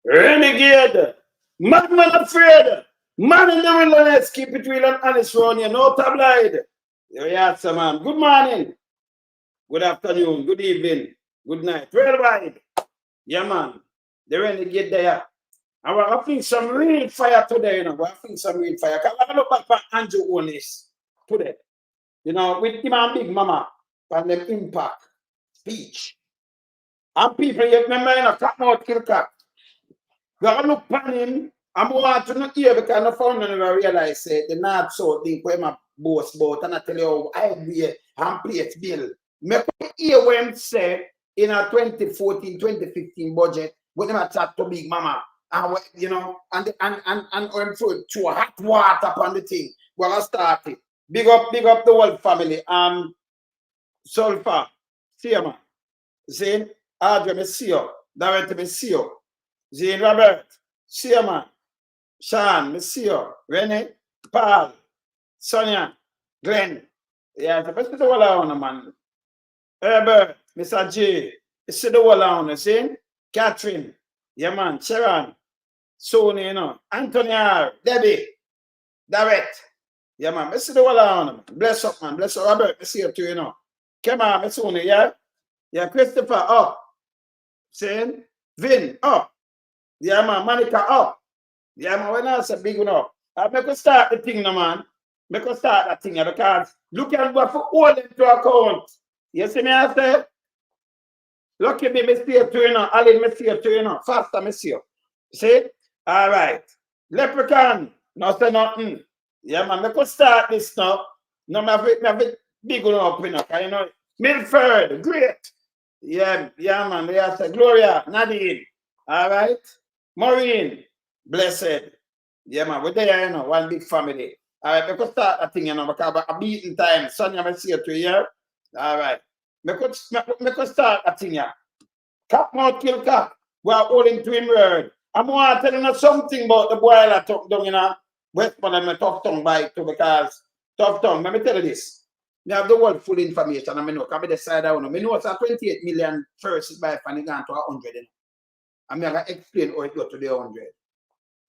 Renegade. Madman afraid. Man in the wilderness. Keep it real and honest around here. No tabloid. Yes, man. Good morning. Good afternoon. Good evening. Good night. Worldwide. Yeah, man. The renegade there. And we're having some real fire today, you know. We're having some real fire. Because I look back for Andrew Holness today. You know, with him and Big Mama and them impact speech. And people, you remember, you know, cat mouth kill cat. We are look upon him, and we want to not hear because no found never realize the North South thing where my boss about, and I tell you how I be and place bill. Make me hear when say in a 2014-2015 budget, when they chat to Big Mama, and you know, and when throw hot water upon the thing. We're gonna start it. Big up the whole family. Sulfur, see you, man. Zane, Adrian, see you. Darren, see you. Zane Robert, see you, man. Sean, me see you. Rene, Paul, Sonia, Glenn. Yeah, the best of the whole on, man. Herbert, Mr. J, you see the whole on, see? Catherine, yeah, man. Sharon, Sony, you know. Anthony R, Debbie, David. Yeah, man. I see the whole on, man. Bless up, man. Bless up, Robert. I see you too, you know. Come on, I see you, yeah? Yeah, Christopher, up. Saying, Vin, up. Yeah, man. Monica, up. Yeah, man. When I say big one up, I make us start the thing, no, man. Make us start that thing, yeah, because look at what for all them to account. You see me, I say? Lucky me, see you too, you know. Alan, me see you too, you know. Faster, me see you. See? All right. Leprechaun, no say nothing. Yeah, man, make us start this now. No, me have it big one up, you know. Milford, great. Yeah, man. We have Gloria, Nadine. All right. Maureen, blessed. Yeah, man. We're there, you know, one big family. All right, make us start that thing, you know, because I'm beating time. Sonia, I see you to here. All right. Make us start that thing, yeah. Cat mouth kill cat. We are holding twin word. I'm going to tell you something about the boiler talk down, you know. Westmoreland, my tough tongue bike too, because tough tongue. Let me tell you this. You have the world full information. I know, can be the side I know. I know it's a 28 million first is by and gone to 100. You know? I'm going to explain how it got to the 100.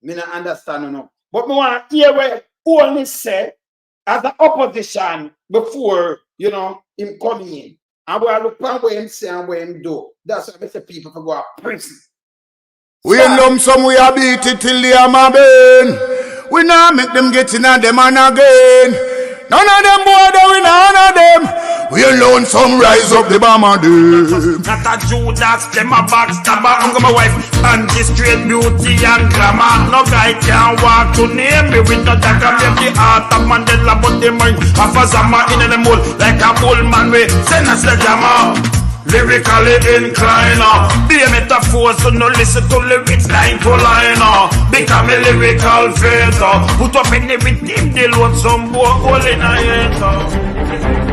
I don't understand, you know. But I want to hear what Holness say as the opposition before, you know, him coming in. And we look at what him say and what him do. That's why I say people for go to prison. We lump some, we a beat it till they are my bane. We now make them get in at them and again. None of them boy, we none of them. We alone some rise up the bomb of them. Not a Judas, them a backstabber. I'm my wife, and this straight beauty and glamour. No guy can walk to name me with no dagger. Maybe the heart of Mandela, but the mind of a Zama in the mold. Like a bull man, we send us the jammer. Lyrically inclined, be a metaphor, so no listen to lyrics line to line. Become a lyrical phaser. Put up in everything, they load some boy all in a head.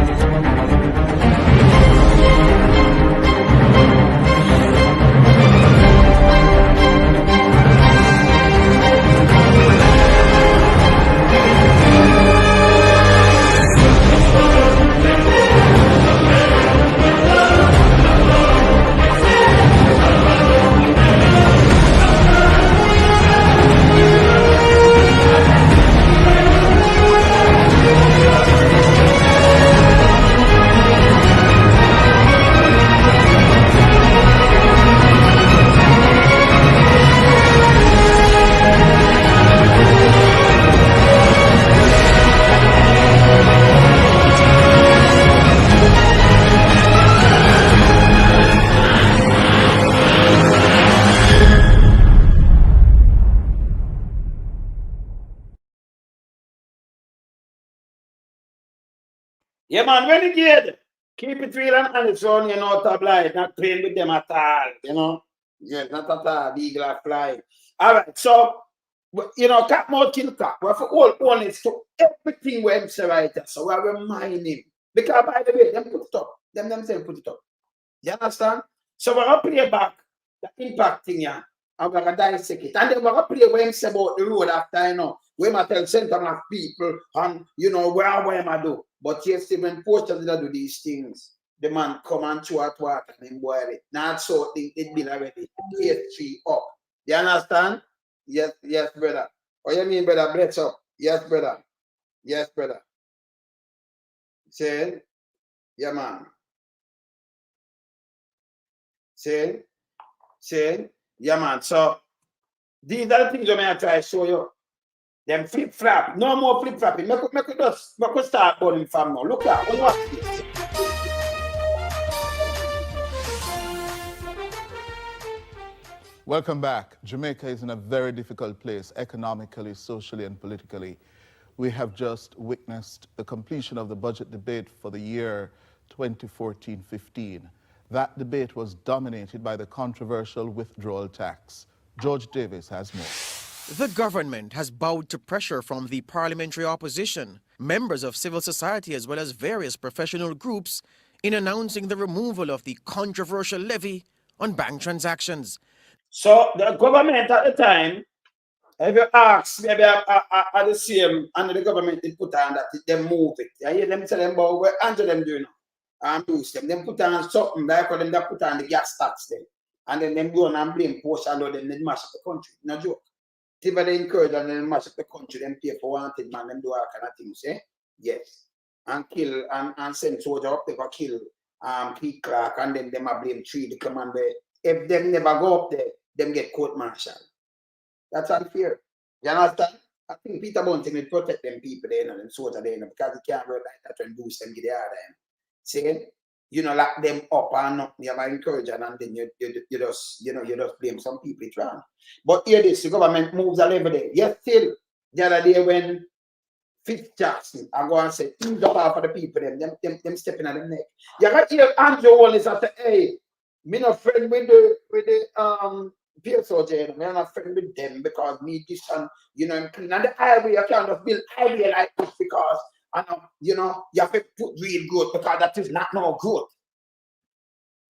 Yeah, man, renegade. Keep it real and honest on, you know, tabloid. Not playing with them at all, you know. Yeah, not at all. Eagle fly. All right, so, you know, cat mouth kill cat. We have all honest to everything we him say right there. So we are remind him. Because, by the way, them put it up. Them themselves put it up. You understand? So we're going to play back the impact thing, yeah. And we're going to dissect it. And then we're going to play what him say about the road after, you know. We might tell center of people and, you know, where I do. But yes, when posters that do these things, the man come and chew at water and then boil it. Not so it been already. PS3 up. You understand? Yes, yes, brother. What you mean, brother? Bless up. Yes, brother. Yes, brother. Say, yeah, man. Say, yeah, man. So, these are the things I'm going to try to show you. Them flip-flap. No more flip-flapping. Make us start burning from now. Look at what watch this. Welcome back. Jamaica is in a very difficult place economically, socially, and politically. We have just witnessed the completion of the budget debate for the year 2014-15. That debate was dominated by the controversial withdrawal tax. George Davis has more. The government has bowed to pressure from the parliamentary opposition, members of civil society as well as various professional groups in announcing the removal of the controversial levy on bank transactions. So the government at the time, if you ask, maybe at the same, and the government did put on that, they move it. I hear them tell them about what Angela them doing and boost them. Them put on something like them that put on the gas tax then. And then them go on and blame portion of them, they mash up the country. No joke. If they encourage and then mash up the country, them pay for wanted man, them do all kind of things, eh? Yes. And kill and send soldier up, they go kill Pete Clark, and then them a blame three the commander. If them never go up there, them get court-martial. That's unfair. You understand? I think Peter Bunting will protect them people there and them soldiers there because he can't work like that when boost them get the other end. Say, you know, lock them up and not you have encourage and then you just blame some people it's wrong. But here this the government moves a level there. Yes, still the other day when Fitzjackson I go and say ease up half of the people them stepping on them neck. You got here Andrew Holness and say, hey, me not friend with the PSO jail, I'm not friend with them because me this and you know I'm clean. And the highway I can't just build highway like this because I know you know you have to put real good because that is not no good.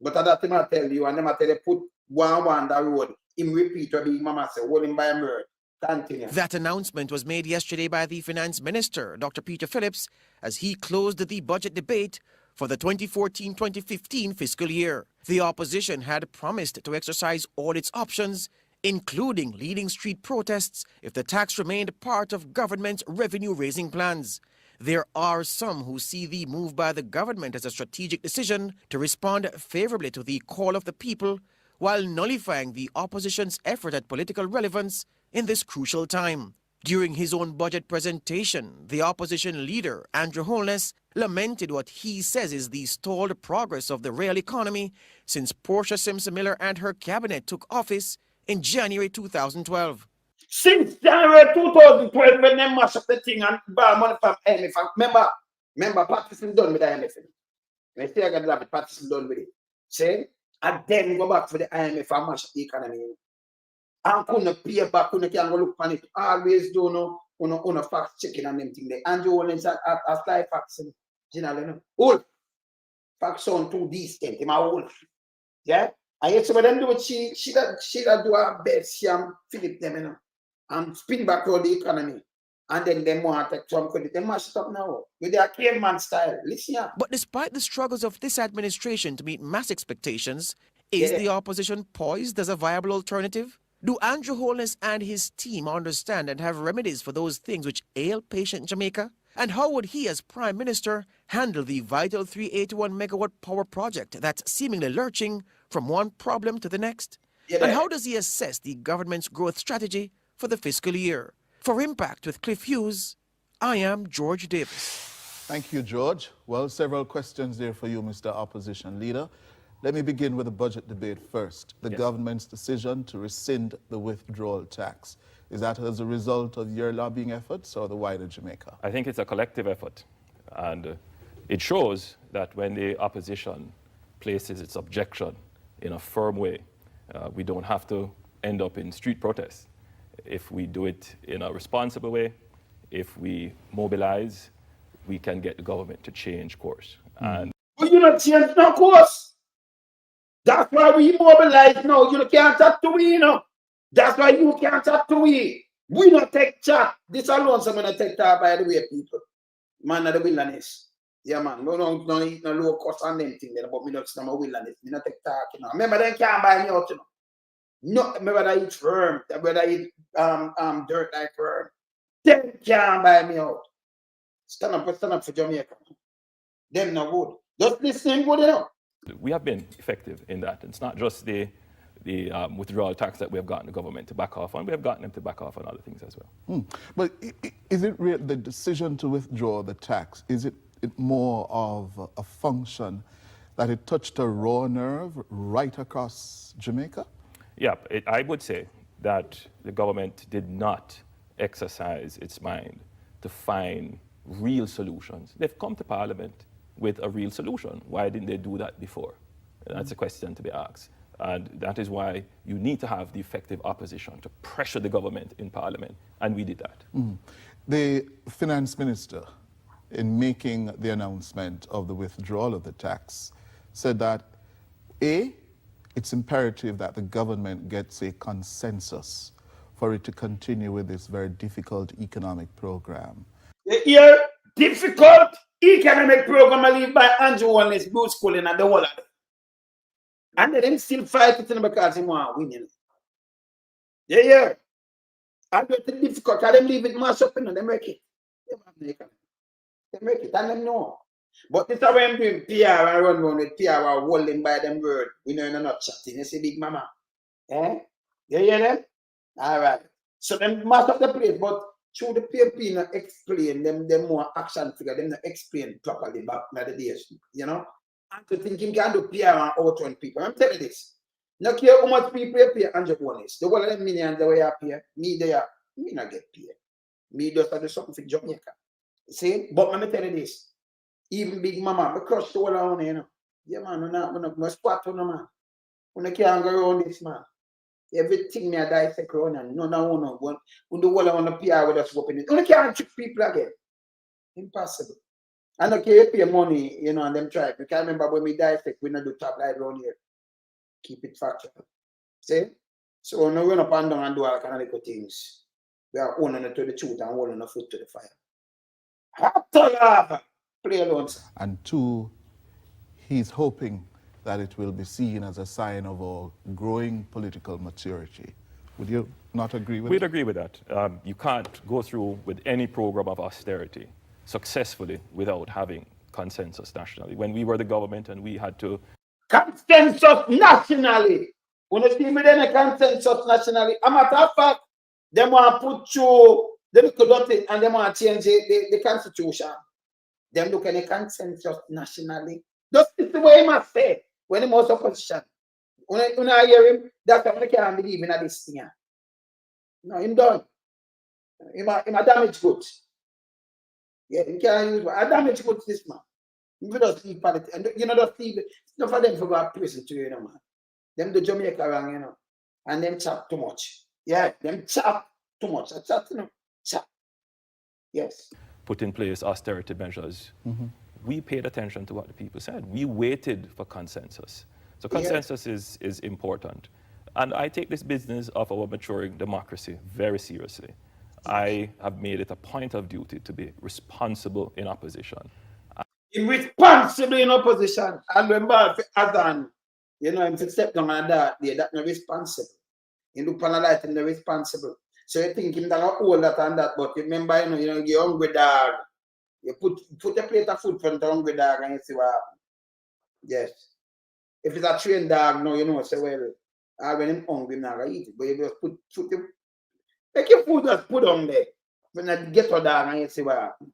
But that thing I tell you and them I tell you put one that road, him repeat what big mama say, hold him by a word. Continue. That announcement was made yesterday by the Finance Minister, Dr. Peter Phillips, as he closed the budget debate for the 2014-2015 fiscal year. The opposition had promised to exercise all its options, including leading street protests if the tax remained part of government's revenue-raising plans. There are some who see the move by the government as a strategic decision to respond favorably to the call of the people while nullifying the opposition's effort at political relevance in this crucial time. During his own budget presentation, the opposition leader, Andrew Holness, lamented what he says is the stalled progress of the real economy since Portia Simpson-Miller and her cabinet took office in January 2012. Since January 2012, when they mash up the thing and buy money from IMF, remember, practicing done with the IMF. When I say I got to have it, practicing done with it. See? And then go back for the IMF and mash up the economy. And couldn't pay back, couldn't go look on it. Always do no fact checking and them thing there. Andrew Holness a fly faxing. You know, old. Fact sound too distant. Him a old. Yeah? And yet some of them do it, she that do her best, she and Philip them, you know. And spin back to the economy. And then they want to take some credit. They mash it up now. With their caveman style. Listen here. But despite the struggles of this administration to meet mass expectations, is the opposition poised as a viable alternative? Do Andrew Holness and his team understand and have remedies for those things which ail patient Jamaica? And how would he, as Prime Minister, handle the vital 381 megawatt power project that's seemingly lurching from one problem to the next? And how does he assess the government's growth strategy for the fiscal year? For Impact with Cliff Hughes, I am George Davis. Thank you, George. Well, several questions there for you, Mr. Opposition Leader. Let me begin with the budget debate first. The government's decision to rescind the withdrawal tax. Is that as a result of your lobbying efforts or the wider Jamaica? I think it's a collective effort. And it shows that when the opposition places its objection in a firm way, we don't have to end up in street protests. If we do it in a responsible way, if we mobilize, we can get the government to change course. And but you not change no course. That's why we mobilize now. You can't talk to we, you know. That's why you can't talk to we. We not take chat. This alone, so I'm going to take that by the way, people. Man of the wilderness. Yeah, man. No eat no low cost on them thing there, but me not my wilderness. Me not take talk, you know. Remember, they can't buy me out, you know. No, me rather eat firm, whether eat dirt like firm. Them can't buy me out. Stand up for Jamaica. Them no good. Just listening good enough. We have been effective in that. It's not just the withdrawal tax that we have gotten the government to back off on. We have gotten them to back off on other things as well. But is it the decision to withdraw the tax, is it more of a function that it touched a raw nerve right across Jamaica? Yeah, I would say that the government did not exercise its mind to find real solutions. They've come to Parliament with a real solution. Why didn't they do that before? That's a question to be asked. And that is why you need to have the effective opposition to pressure the government in Parliament. And we did that. The finance minister, in making the announcement of the withdrawal of the tax, said that, A, it's imperative that the government gets a consensus for it to continue with this very difficult economic program. Your difficult economic program I leave by Andrew Holness Blue School in the whole of it. And they didn't still fight it because they want to win, you know. Yeah. And it's difficult because they leave it mash up, you know, they make it. They make it, and they know. But this is when I'm doing PR and run around with PR and holding by them word. We know you're not chatting. You see, Big Mama? Eh? You hear them? All right. So them mash up the place, but through the PFP, not explain them more action figure, them not explain properly back in the days, you know? And to think him can do PR and outrun people. I'm telling you this. No care how much people pay Andrew Holness. The whole of them millions that we are pay, me not get paid. Me just do something for Jamaica. See? But let me tell you this. Even Big Mama, I crush the whole of you know. Yeah, man, I'm squat on man. I can't go around this, man. Everything me I dissect around and none of one. When the whole of the PR with us open it. I can't trick people again. Impossible. I don't care if you pay money, you know, and them try. You can't remember when we dissect, we don't do top light around here. Keep it factual. See? So no run up and down and do all kind of little things. We are owning it to the truth and holding the foot to the fire. After play alone, sir. And two, he's hoping that it will be seen as a sign of our growing political maturity. Would you not agree with that? We'd agree with that. You can't go through with any program of austerity successfully without having consensus nationally. When we were the government and we had to... Consensus nationally. When you see me then a consensus nationally, a matter of fact, they want to put you, they look at it and they want to change the constitution. Them look at the consensus nationally. That's the way he must say when he was opposition. When I hear him, that's why I can't believe in this thing. No, him done. Him a damage goods. Yeah, you can't use a damage goods this man. You just leave politics. And you know, just leave it. It's not for them to go to prison to you know, man. Them do Jamaica wrong, you know. And them chat too much. Yeah, them chat too much. I chat, you know. Chat. Yes. Put in place austerity measures. We paid attention to what the people said. We waited for consensus. So consensus is important. And I take this business of our maturing democracy very seriously. I have made it a point of duty to be responsible in opposition. Irresponsible in opposition. And remember, Azan, you know, if you step down on that, that's not responsible. You look on the light and they're responsible. So you think him that all that and that, but remember, you know, you're hungry dog. You put a plate of food for the hungry dog and you see what happens. Yes. If it's a trained dog, no, you know, say, well, when I'm hungry, I'm not going to eat it. But you just make your food just put on there. When I get a dog and you see what happens.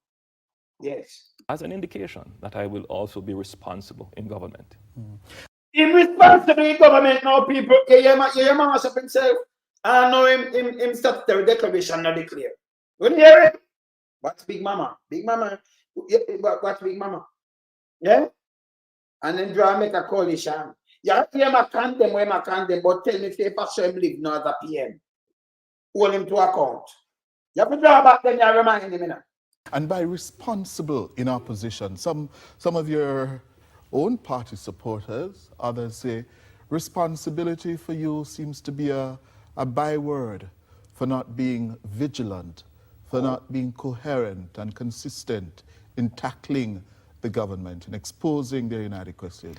Yes. As an indication that I will also be responsible in government. Irresponsible in government now, people. Your mama shop himself. I know him statutory declaration not declare. When you hear it, what's Big Mama? Big Mama, what's Big Mama? Yeah? And then draw make a coalition. Yeah, I condemn where I condemn, but tell me if I show him live now as a PM. Hold him to account. You have to draw back then, you remind him, you know. And by responsible in opposition, some of your own party supporters, others say, responsibility for you seems to be a byword for not being vigilant, for not being coherent and consistent in tackling the government and exposing their inadequacies.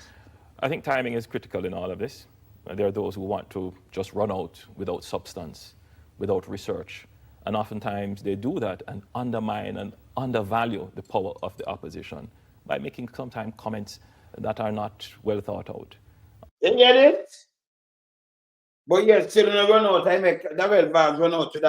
I think timing is critical in all of this. And there are those who want to just run out without substance, without research. And oftentimes they do that and undermine and undervalue the power of the opposition by making sometimes comments that are not well thought out. You get it? But yes, still run out. I make the well bars run out to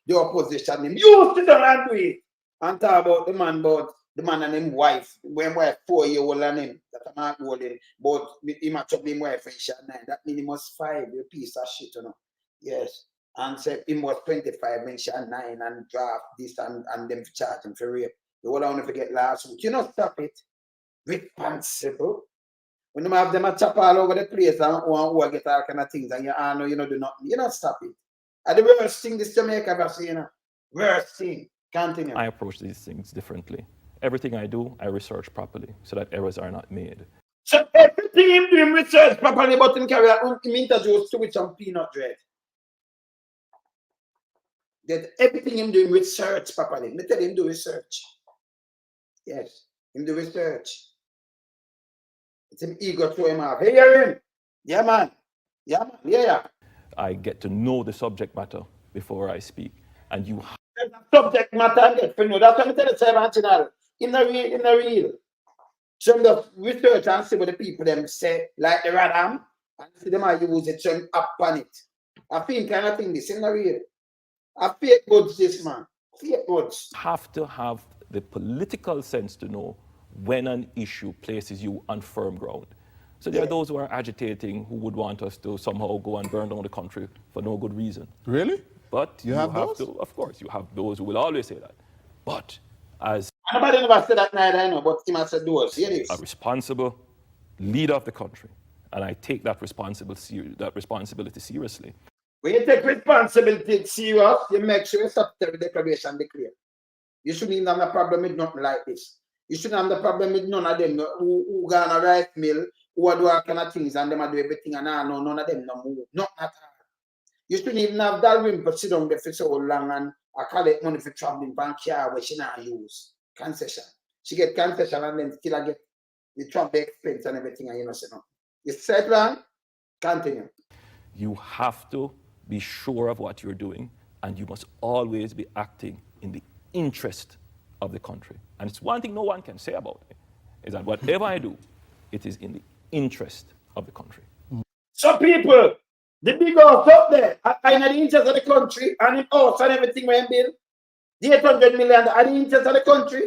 the opposition. Him used to don't do it. And talk about the man and him wife. When wife 4-year-old and him that I'm not holding. But he match up him wife and shot 9. That means he must 5, a piece of shit, you know. Yes. And say he was 25 when shot 9 and draft this and them charge him for rape. The whole I forget last week. You know, stop it. Responsible. When you have them a chop all over the place and who get all kind of things and you know do nothing. You know, stop it. And the worst thing this Jamaica ever seen, you know. Worst thing. Continue. I approach these things differently. Everything I do, I research properly so that errors are not made. So everything him doing research properly, but him carry him introduce to with some peanut bread. That everything him doing research properly. Me tell him do research. Yes, him do research. It's him ego throw him off. Hey, hear him? Yeah, man. Yeah, man. Yeah. I get to know the subject matter before I speak. And you subject matter get to know. That's what I tell you, Seven in the real. Some of the research and see what the people them say, like the Radam, and see them are use it, some up on it. I think kind of thing this in the real. I fake goods this man. Fake goods. Have to have the political sense to know when an issue places you on firm ground. So there are those who are agitating who would want us to somehow go and burn down the country for no good reason. Really? But you have those? To, of course, you have those who will always say that. But as nobody never said that neither, I know, but he must have those. A responsible leader of the country, and I take that responsibility seriously. When you take responsibility serious, you make sure you stop the declaration declare. You shouldn't even have a problem with nothing like this. You shouldn't have the problem with none of them who go on a rice mill, who are doing all kind of things, and them are do everything, and none of them no move. Not at all. You shouldn't even have that room for sit down there for so long and I collect money for traveling bank car where she not use. Concession. She get concession and then still I get the travel expense and everything, and you know, say no. You said wrong, continue. You have to be sure of what you're doing, and you must always be acting in the interest of the country. And it's one thing no one can say about it, is that whatever I do, it is in the interest of the country. So people, the big house up there, in the interest of the country, and in house and everything when build, the 800 million are the interest of the country.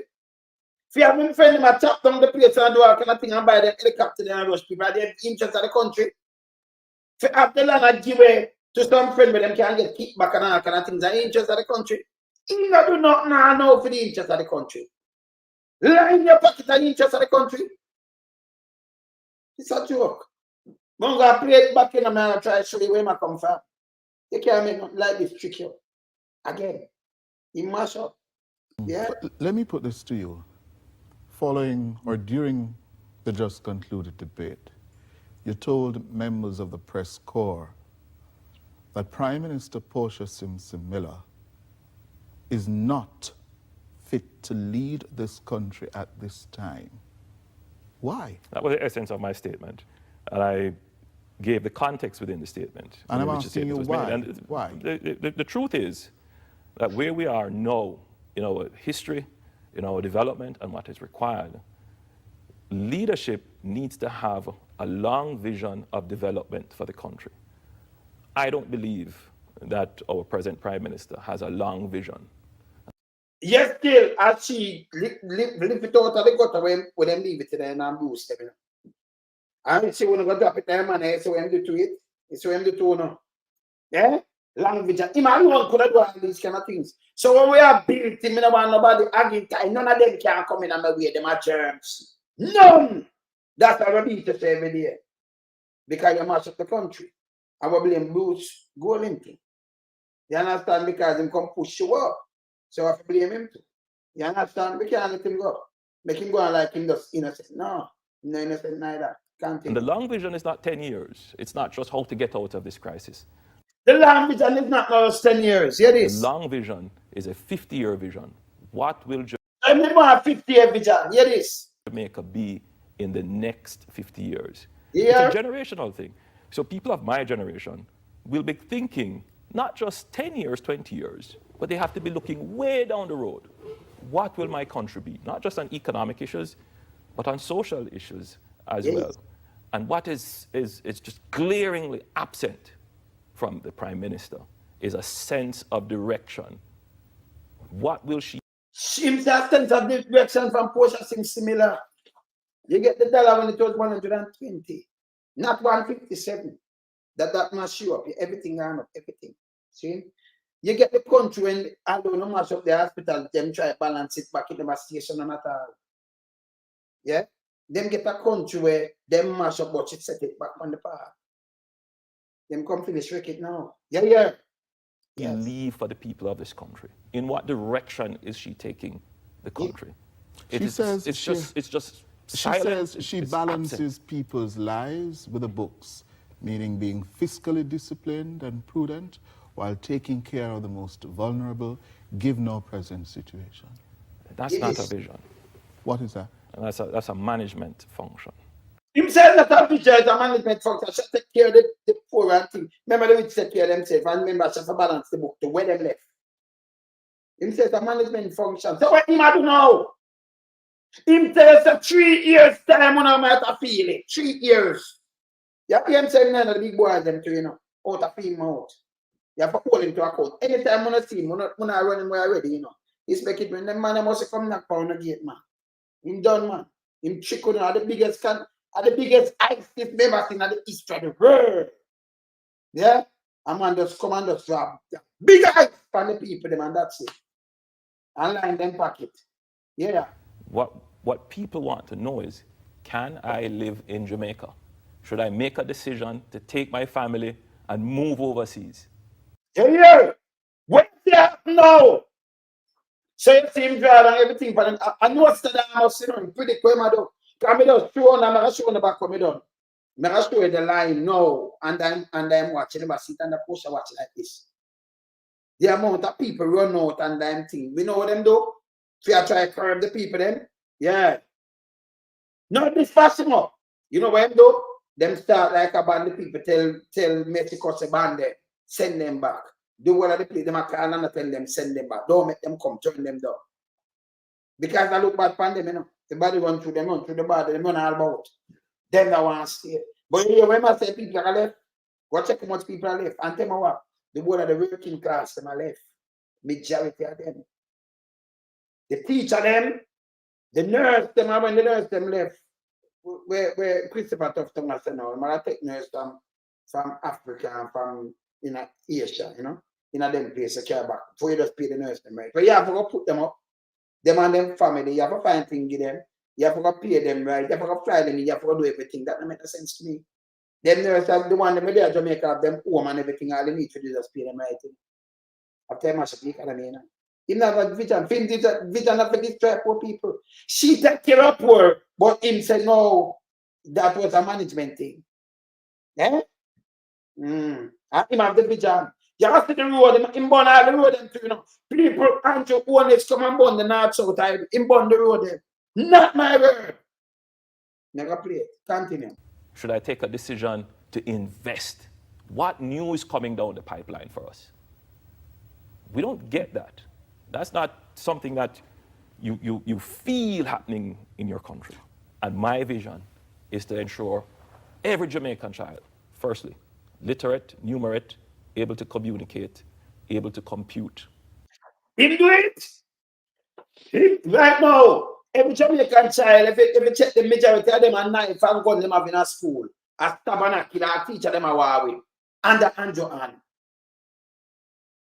If you have been friendly, I chop down the place and do all kind of thing and buy them helicopter and rush people, are the interest of the country. If you have the land and give away to some friend where them can get kickback and all kind of things, are the interest of the country. You do not know for the interest of the country. Line your pocket and the interest of the country. It's a joke. I'm going to play it back in a man and try to show you where I come from. You can't make nothing like this trick you. Again, you mash up. Yeah. Let me put this to you. Following or during the just concluded debate, you told members of the press corps that Prime Minister Portia Simpson Miller is not fit to lead this country at this time. Why? That was the essence of my statement. And I gave the context within the statement. And I'm asking you why? Why? The truth is that where we are now, in our history, in our development, and what is required, leadership needs to have a long vision of development for the country. I don't believe that our present Prime Minister has a long vision. Yes, still, as she lift it out of the gutter when them leave it there and lose them. And she want to go drop it there, man. I say what him do to it. It's what him do to no. Yeah? Language. Him alone could have done all these kind of things. So when we are built, him don't want nobody arguing time. None of them can come in and my way. Them are germs. None. That's what I beat to say every day. Because you mash up the country. I will blame Bruce Goldington. You understand? Because him come push you up. So I have to blame him too. You understand? We can't let him go. Make him go on like him just innocent. No innocent neither. Can't And the long vision is not 10 years. It's not just how to get out of this crisis. The long vision is not just 10 years. Here it is. The long vision is a 50-year vision. What will I need more 50-year vision. Here it is. Jamaica be in the next 50 years? Yeah. It's a generational thing. So people of my generation will be thinking not just 10 years, 20 years, but they have to be looking way down the road. What will my country be? Not just on economic issues, but on social issues as well. And what is just glaringly absent from the Prime Minister is a sense of direction. What will she? Seems that sense of direction from Portia seems similar. You get the dollar when it was 120, not 157. That must show up. Everything gone up, everything. See? You get the country when I don't know much of the hospital, them try to balance it back in the station and at all. Yeah? Them get a country where them mash up but it set it back on the path. Them come finish wreck it now. Yeah. Believe for the people of this country. In what direction is she taking the country? She says she balances people's lives with the books, meaning being fiscally disciplined and prudent while taking care of the most vulnerable, give no present situation. That's not a vision. What is that? And that's a management function. Him says that a vision is a management function. She take care of the poor and thing. Remember the rich take care of themselves and remember she have to balance the book to where them left. Him says a management function. So what him do now? Him says a 3 years time when I might have feel it. 3 years. You hear him saying none of the big boys them too, you know, out of him out. You have to hold him to account. Anytime when I see him, when I run him where I ready, you know. He's making when the man must come knock on the gate, man. Him done, man. Him chicken are the biggest ice this member seen at the east of the world. Yeah? A man just come and just drop big ice for the people, them, and that's it. And line them pocket. Yeah. What people want to know is, can I live in Jamaica? Should I make a decision to take my family and move overseas? Yeah. What's that now? So you see him drive and everything, but I know what's the house, you know, pretty quick, I do. Because I just show on, I'm show on the back of me done. I'm show you the line now, and I'm watching them, I sit and the push watch like this. The amount of people run out and them thing. We know what them do? If you try to curb the people then, yeah. Not this fashion up. You know what them do? Them start like a band of people, tell Mexico to ban them, send them back. Do what they play them a call and tell them send them back. Don't make them come, turn them down. Because I look bad upon them, you know. The body run through them, run through the body, they run all about. Then I want to stay. But you when I say people are left, go check how much people are left. And tell me what, the whole of the working class them are left. Majority of them. The teacher them, the nurse them, when the nurse them left, where Christopher Tufton was saying now, I take nurse from Africa and from Asia, you know, in a them place, care back. Before you just pay the nurse them right. But you have to go put them up. Them and them family, you have to find things with them. You have to go pay them right. You have to go fly them. You have to go do everything. That don't make sense to me. Them nurses, the one them there, Jamaica, have them home and everything. All they need to do is just pay them right. After much of the economy, you know. Him not a vision. Vision of this tribe poor people. She take care of poor, but him said no, that was a management thing. Eh? And him have the vision. You have to the road, him burn all the road them too, you know. People and your owners come and burn the north south, him burn the road them. Not my word. Never play it. Continue. Should I take a decision to invest? What new is coming down the pipeline for us? We don't get that. That's not something that you feel happening in your country. And my vision is to ensure every Jamaican child, firstly, literate, numerate, able to communicate, able to compute. Him do it. Right now, every Jamaican child, if you check the majority of them are knife and gun them have in a school, a tabernacle, a teacher them a Huawei, and the Anjo Ann.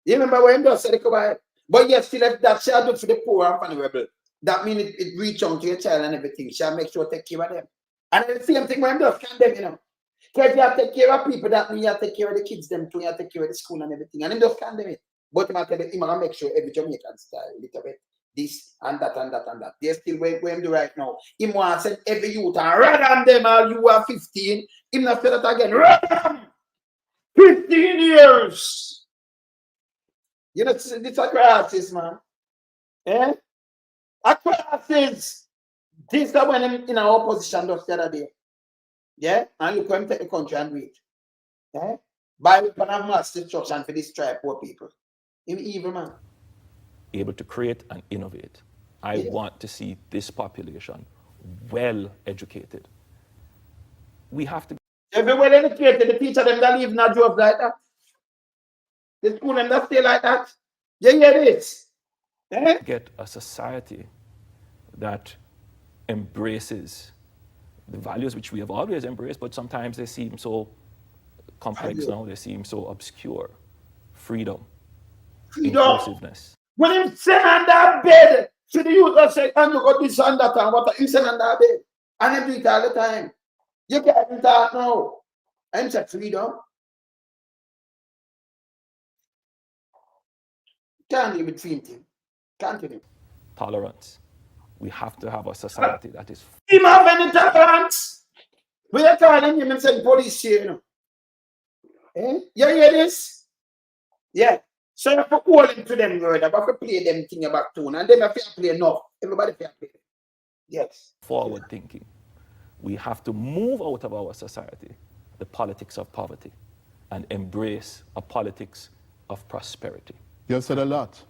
You remember when you said it? But yes, still if that shall do for the poor and vulnerable. That means it reach out to your child and everything. Shall make sure to take care of them. And the same thing when you condemn, you know. Because you have to take care of people, that means you have to take care of the kids, them too, you have to take care of the school and everything. And him just condemn it. But him have to make sure every Jamaican style little bit. This and that and that and that. They still where him do right now. Him want to send every youth and run them all you are 15. Him not say that again. Run them! 15 years! You know, this is a crisis, man. Eh? A crisis. This is when him in our opposition just the other day. Yeah? And look when him take the country and wait. By weapon of mass destruction for destroy poor people. Him evil man. Able to create and innovate. I want to see this population well educated. We have to. If they well educated, the teacher them that live in a job like that. The school them that stay like that. You hear this? Get a society that embraces the values which we have always embraced, but sometimes they seem so complex now, they seem so obscure. Freedom. Inclusiveness. When him send on that bed, to the youth that say, and you got this and that and what you send on that bed. And him do it all the time. You can't talk now. And say freedom. Can't live between him. Can't live. Tolerance. We have to have a society that is. Him have any tolerance? We are calling him and saying police here, you know. You hear this? Yeah. So you have to call them to them word, you have to play them thing about tune, and then if you play enough, everybody fair play. Yes. Forward thinking. We have to move out of our society the politics of poverty and embrace a politics of prosperity. You have said a lot.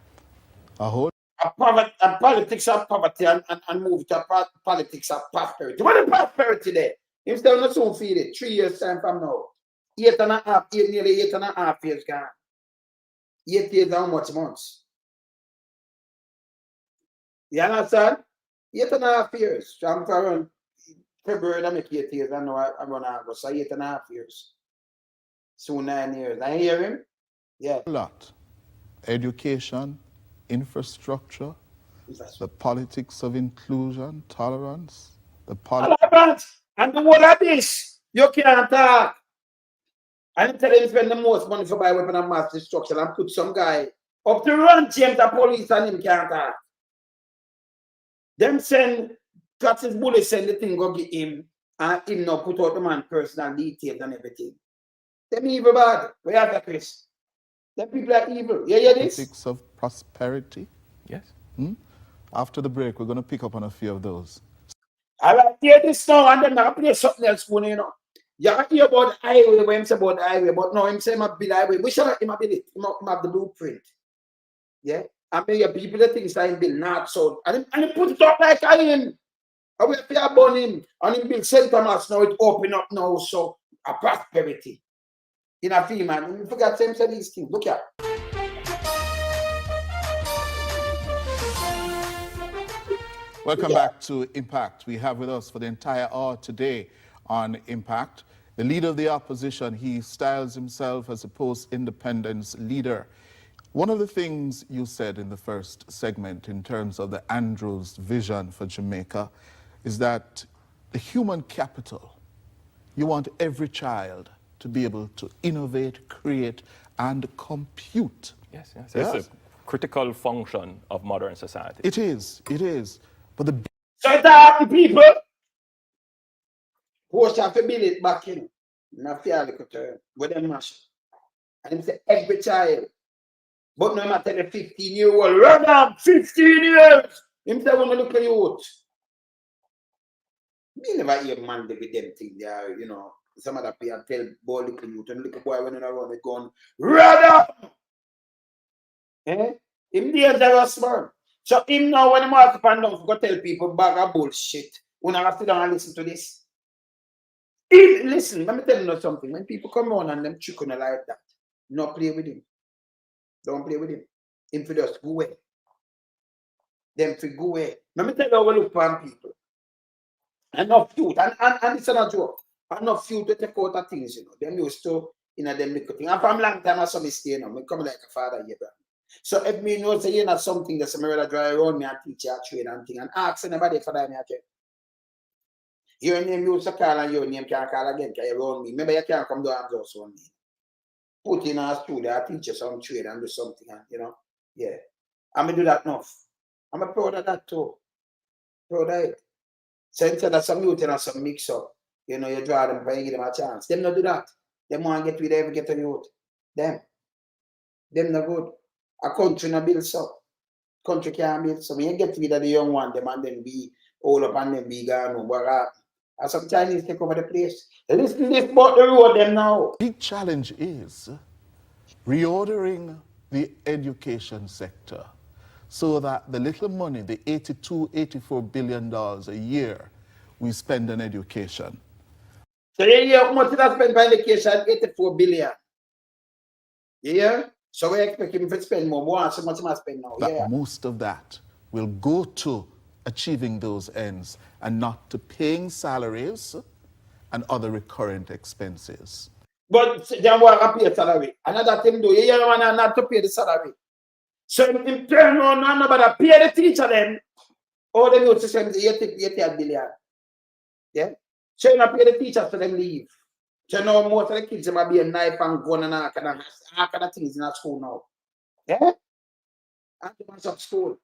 A politics of poverty and move to a politics of prosperity. What is prosperity there? If they not soon feel it, 3 years time from now, nearly 8.5 years gone. 8 years, how much months? You understand? 8.5 years. So I'm around February, I make 8 years. I know I'm going to August. So 8.5 years. Soon 9 years. I hear him? Yeah. A lot. Education, infrastructure, the politics of inclusion, tolerance, the politics. And the whole of this, you can't talk. And tell him spend the most money for buy weapon of mass destruction and put some guy up to run James the police and him can't talk. Them send Curtis Bully send the thing go get him and him now put out the man personal details and everything. Them evil bad. Where are they, Chris? Them people are evil. You hear this? Politics of prosperity. Yes. After the break, we're going to pick up on a few of those. I like hear this now and then I play something else for you know. You hear about the highway when him say about the highway, but no, him say him build highway. We should him build it. Him have the blueprint. Yeah. I mean your people that think him build north south. And he put it up like I am. And we fear about him. And him build St. Thomas now, it open up now. So a prosperity. In a film, man. You forgot him say these things. Look here. Welcome back to Impact. We have with us for the entire hour today on Impact the leader of the opposition. He styles himself as a post-independence leader. One of the things you said in the first segment in terms of the Andrews vision for Jamaica is that the human capital, you want every child to be able to innovate, create, and compute. Yes. It's a critical function of modern society. It is. But the so that people who have to build it back in fear little term with them mash. And him say every child. But no matter the 15-year-old, run up 15 years. Him say wanna look at youth. Me never hear man with them thing there, you know. Some other people tell boy little youth and little boy when they run with gun, run up! Him dangerous man. So him now when he mark up and down, go tell people bag of bullshit. When I sit down and listen to this. Listen, let me tell you something. When people come on and them chicken like that, not play with him. Don't play with him. Him for just go away. Them to go away. Let me tell you how we look upon people. Enough youth, and it's not a joke. Enough youth to take out of things, you know. Them used to, you know, them little things. And from long time I saw me stay now. I come like a father here, bro. So if me know say you know something that's a rather dry around me and teach you a trade and thing and ask anybody for that me again. Your name used to call and your name can't call again because you around me. Maybe you can't come down and just on me. Put in a studio, I teach you some trade and do something, and you know. Yeah. I'm gonna do that enough. I'm proud of that too. Proud of it. So instead of some youth and some mix up, you know, you draw them and give them a chance. Them not do that. Them want to get with every get a youth. Them not good. A country not build so. Country can't build so. When you get rid of the young one, them and then be all up and then be gone. And some Chinese take over the place. Listen to this about the road them now. Big challenge is reordering the education sector so that the little money, the $84 billion a year we spend on education. So you hear how much that spend by education? 84 billion. Yeah. So we expect him to spend more. So much he must spend now. That Yeah. most of that will go to achieving those ends and not to paying salaries and other recurrent expenses. But they want to pay salary. Another thing do, you hear one not to pay the salary. So in turn around, nobody pay the teacher then. All the new system is 88 billion. Yeah. So you not pay the teachers for them leave. So now most of the kids might be a knife and gun and all kind of things in our school now. Yeah. And the ones of school.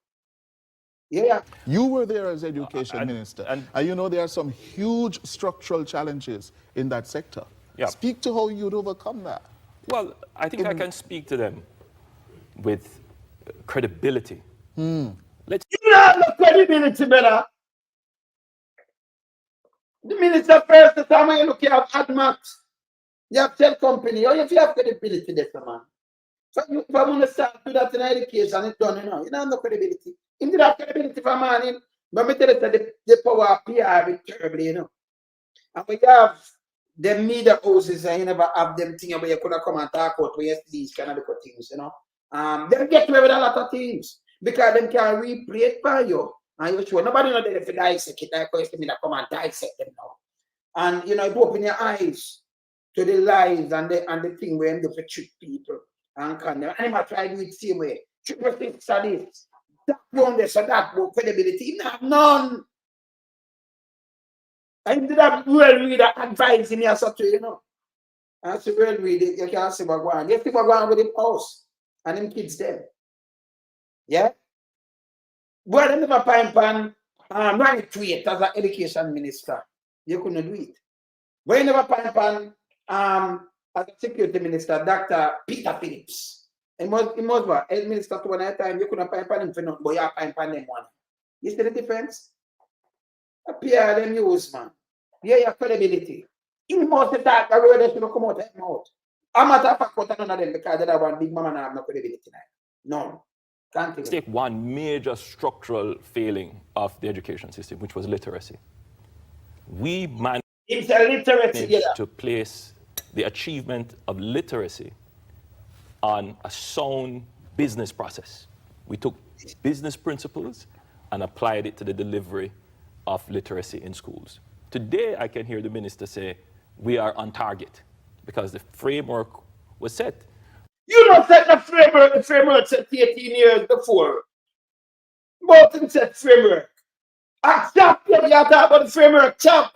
Yeah. You were there as education minister, and you know there are some huge structural challenges in that sector. Yeah. Speak to how you'd overcome that. Well, I think I can speak to them with credibility. Let's You have no credibility, brother. The minister first, the time when you look at AdMax, you have tell company, or if you have credibility, that's the man. So if I want to start to that in education, it's done, you know. You don't have no credibility. You don't have credibility for man, but me tell you that the power of PR is terribly, you know. And we have the media houses and you never have them things where you could have come and talk about where you see these kind of things, you know. They get away with a lot of things because they can replay it by you. And you sure nobody know that if you dissect it, I question me that come and dissect them now. And you know, it open your eyes to the lies and the thing where they trick people and can them. And I try to do it the same way. Triple six studies. That one there, so that more credibility. You have none. I did that well reader advice in here, such you know. And so well read it, you can see what going on. You see what going on with the house and them kids there. Yeah? But I never find right tweet as an education minister. You couldn't do it. But you never find as a security minister, Dr. Peter Phillips. It must be health minister to one time, you couldn't find him for nothing, but you find them one. You see the difference? Appear them use, man. Yeah, your credibility. You must talk the way they should come out of their mouth. I'm not a fact none of them because they one big mama and have no credibility now. None. Let's take one major structural failing of the education system, which was literacy. We managed to place the achievement of literacy on a sound business process. We took business principles and applied it to the delivery of literacy in schools. Today, I can hear the minister say, we are on target because the framework was set. You don't set the framework set 18 years before. Both them set framework. And chap, you have to talk about the framework, chap.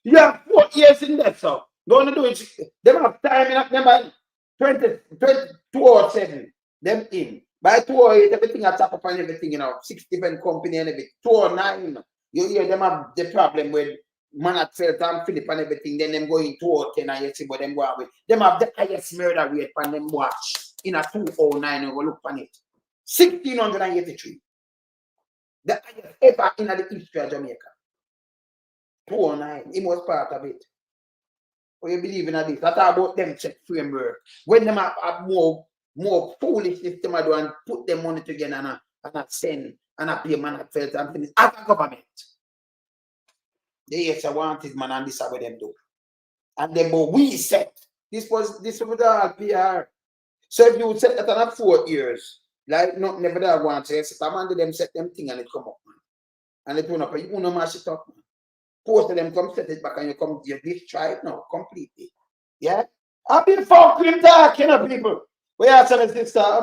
You have 4 years in there, so. Don't do it. They have time in them 207. Them in. By 208, everything I tap up on everything, you know, 6 different company and everything. 209, you hear them have the problem with Manatfeld and Philip and everything, then them go in 210 and you see what them go away. Them have the highest murder rate on them watch in a 209 and go look on it. 1683. The highest ever in the history of Jamaica. 209. It was part of it. What you believe in this? That's about them check framework. When them have more foolishness them do and put them money together and send and pay Manatfeld and finish as a government. They yes, I want it, man, and this is what them do. And then but we set this was all PR. So if you would set that on 4 years, like not never that one say, a man them set them thing and it come up, man. And it turn up, you know mash it up, man. Post them come set it back and you come you destroy it now completely. Yeah? I've been fucking talking to people. We are some sister, I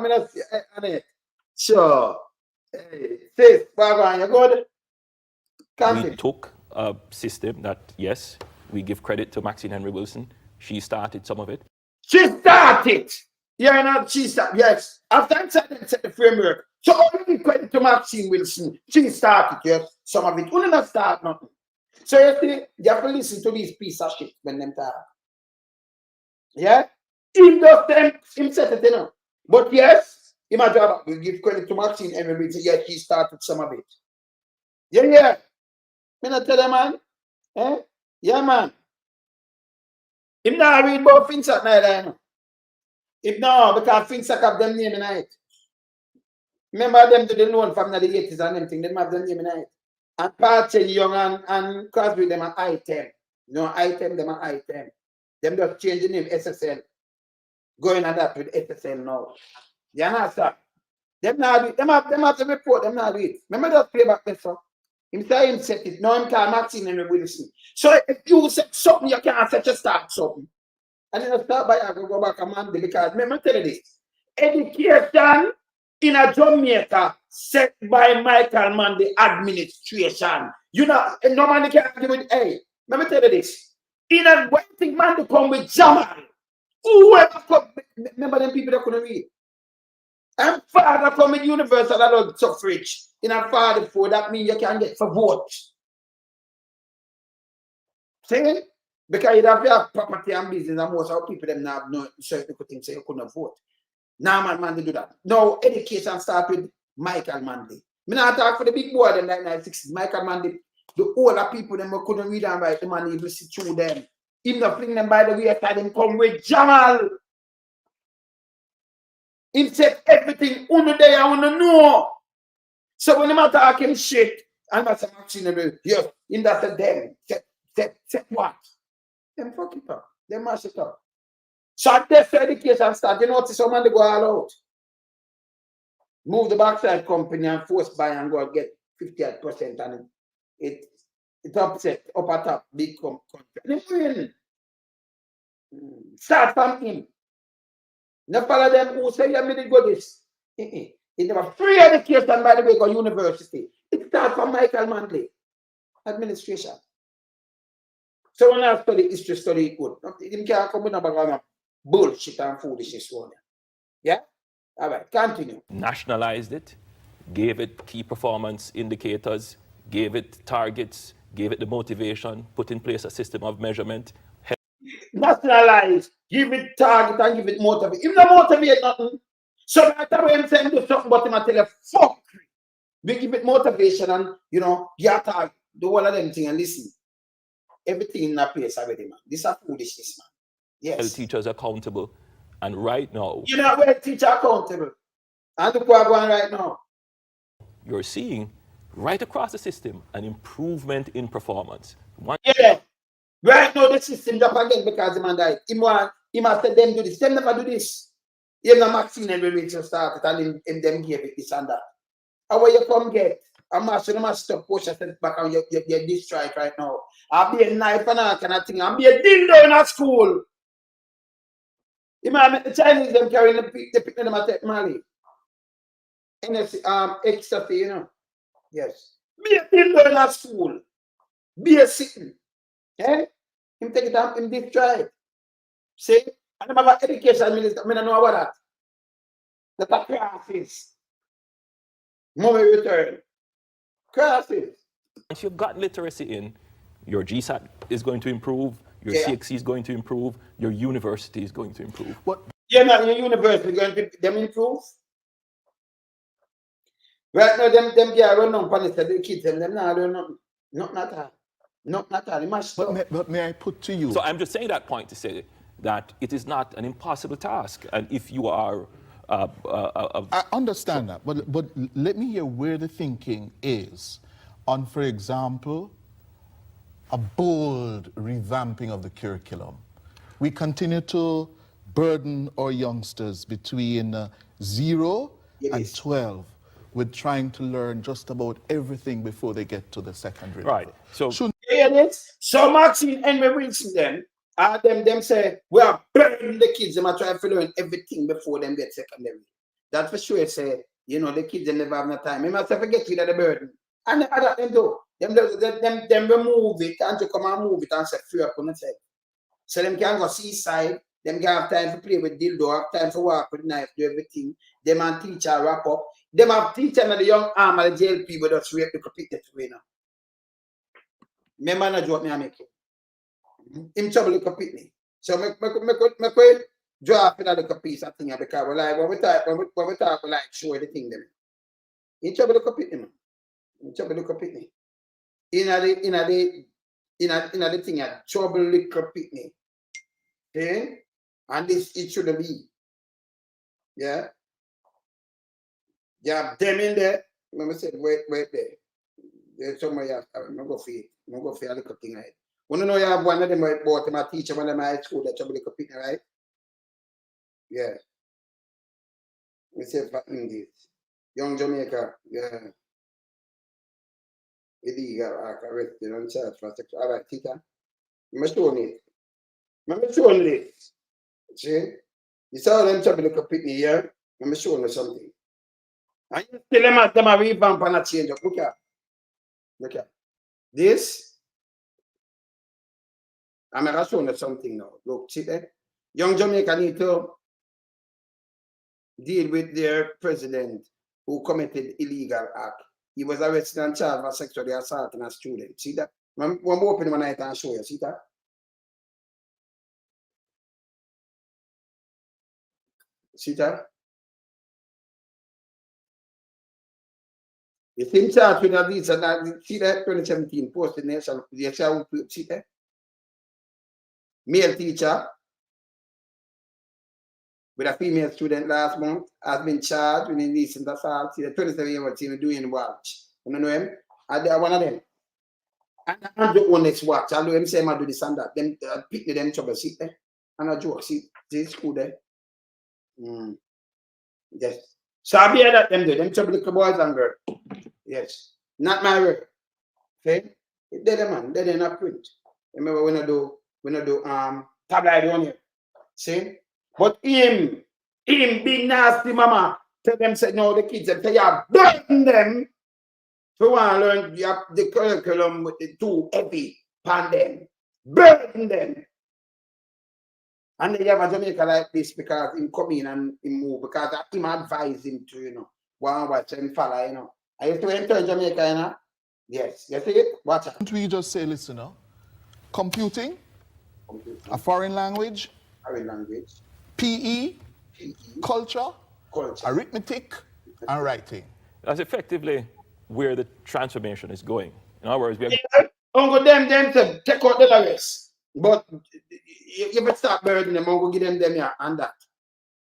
mean sure. Hey, sis, Bhagwan, you good? We took a system that, yes, we give credit to Maxine Henry Wilson. She started some of it. She started. Yeah, not she started. Yes. After I set the framework. So only credit to Maxine Wilson. She started, yes. Some of it. Only not start nothing. So you see, you have to listen to these piece of shit when them talk. Yeah? Him does them, him set it, you know. But yes, in my job, we give credit to Maxine Henry Wilson. Yes, she started some of it. Yeah. Me not tell them, man. Eh? Yeah, man. Him not read about Finsack neither. If no, because Finsack have them name in it. Remember them to the loan from the 80s and them thing, them have them name in it. And Pache Young and Crosby, them are item. No item, them are item. Them just change the name SSL. Going at that with SSL now. You understand? Them have to report, them not do it. Remember that play back there, so? Him say him set it. Now him can't Maxine and Wilson. So if you set something, you can't set your start something. And then I start by I go back a Monday because remember tell you this. Education in a Jamaica set by Michael Mann, administration. You know, no man can give it. Hey, let me tell you this. In a one thing man to come with Jamal. Whoever come, remember them people that couldn't read. And father come with universal adult suffrage. In a father for that means you can get for vote. See? Because you have to have property and business and most of people them have no certain things so you couldn't vote. Now man they do that. Now education start with Michael Manley. Me not talk for the big boy them like 1960s. Michael Manley, the older people them couldn't read and write the man even see through them. Even not fling them by the way after them come with Jamal. He said everything uno there and uno know. So when I'm talking shit, I'm not saying yes, in that them set what? Them fuck it up. Them mash it up. So at this education start, you notice some man they go all out. Move the backside company and force buy and go and get 58% and it upset up at top big country. Start from him. No follow them who say you made go this. It never free education by the way go university. It starts from Michael Manley. Administration. So when I study history, study it good. You can't come with a bullshit and foolishness one. Yeah? All right, continue. Nationalized it, gave it key performance indicators, gave it targets, gave it the motivation, put in place a system of measurement. Nationalize, give it target and give it motivate. If not motivate nothing, so that's why I'm saying do something but him I tell you fuck. We give it motivation and you know, get target, do all of them things and listen. Everything in that place already, man. This is foolishness, man. Yes. Held teachers accountable. And right now, you're not well teacher accountable. And look what going right now. You're seeing right across the system an improvement in performance. Yeah. Right now the system drop again because the man died. He must tell them do this. Them never do this. Even the Maxine and Rachel started and them gave it this and that. How will you come get? I'm not sure you must stop push yourself back on your district right now. I'll be a knife and all kind of thing. I'll be a dildo in a school. You might the Chinese them carrying the picture them at Mali. Ecstasy, you know. Yes. Be a dildo in a school. Be a sitting. Eh? Him take it up in this tribe. See? And I'm about education minister. I don't know about that. That are classes. Money return. Classes. Once you've got literacy in, your GSAT is going to improve, your CXC is going to improve, your university is going to improve. What? Yeah, now your university going to them improve. Right now, them guys run on punish the kids, them now do not at all. Not at all. But may I put to you? So I'm just saying that point to say that it is not an impossible task. And if you are... I understand that, but let me hear where the thinking is on, for example, a bold revamping of the curriculum. We continue to burden our youngsters between 0 and 12 with trying to learn just about everything before they get to the secondary level. Right. So Maxine and Wilson them say we are burning the kids. They are trying to learn everything before them get secondary. That's for sure. Say you know the kids they never have no time. They must forget rid of the burden. And other them do. Them remove it and to come and move it and say free up on the side. So them can go seaside. Them can have time to play with dildo, have time to walk with knife, do everything. Them and teacher wrap up. Them have teacher and the young arm and the jail people that's rape the compete way now. Remember not joke me I make it. In trouble with compete. So me draw for the piece of thing because we like when we talk we like show the thing them. In trouble with compete man. In trouble with compete. In in the thing at trouble liquor picnic. Okay? And this it shouldn't be. Yeah. Yeah, them in there. Remember said, wait there. There's somebody else. I'm not go for it. I'm not go for a little thing, right? When you know you have one of them bought my teacher, one of them high school that trouble liquor picnic, right? Yeah. We say for English. Young Jamaica, yeah. Illegal arrested on charge for sexual. All right, Tita. I'm showing it. See? You saw them trouble liquor picnic here. I'm showing you something. And you tell them a revamp and a change up. Look at. This. I'm going to show you something now. Look, see there? Young Jamaica need to deal with their president who committed illegal act. He was arrested and charged for sexually assaulting a student. See that? I'm open one night and show you. See that? See that? The same charge with this and that. See that? 2017 posted national. See that? Male teacher with a female student last month has been charged with indecent assault. See the 27-year-old team doing watch. You know him? And they are one of them. And I'm the honest watch. I know him say I do this and that. Them pick them trouble. See there? And a joke. See school there. Yes. So I be that them do. Them trouble little boys and girls. Yes. Not my word. Okay? They're the man. They're not print. Remember when I do tabloid on here. See? But him being nasty, mama, tell them, say, no, the kids, they are burden them to want to learn the curriculum with the too heavy upon them. Burden them. And they have a Jamaica like this because him come in and him move, because him advise him to, watch and follow, I used to enter Jamaica, Yes. You see it? Watch it. Don't we just say, listener, computing, a foreign language, PE, culture, arithmetic, and writing. That's effectively where the transformation is going. In other words, we are... Uncle them to take out the rest. But you better start burdening them, Uncle give them here and that.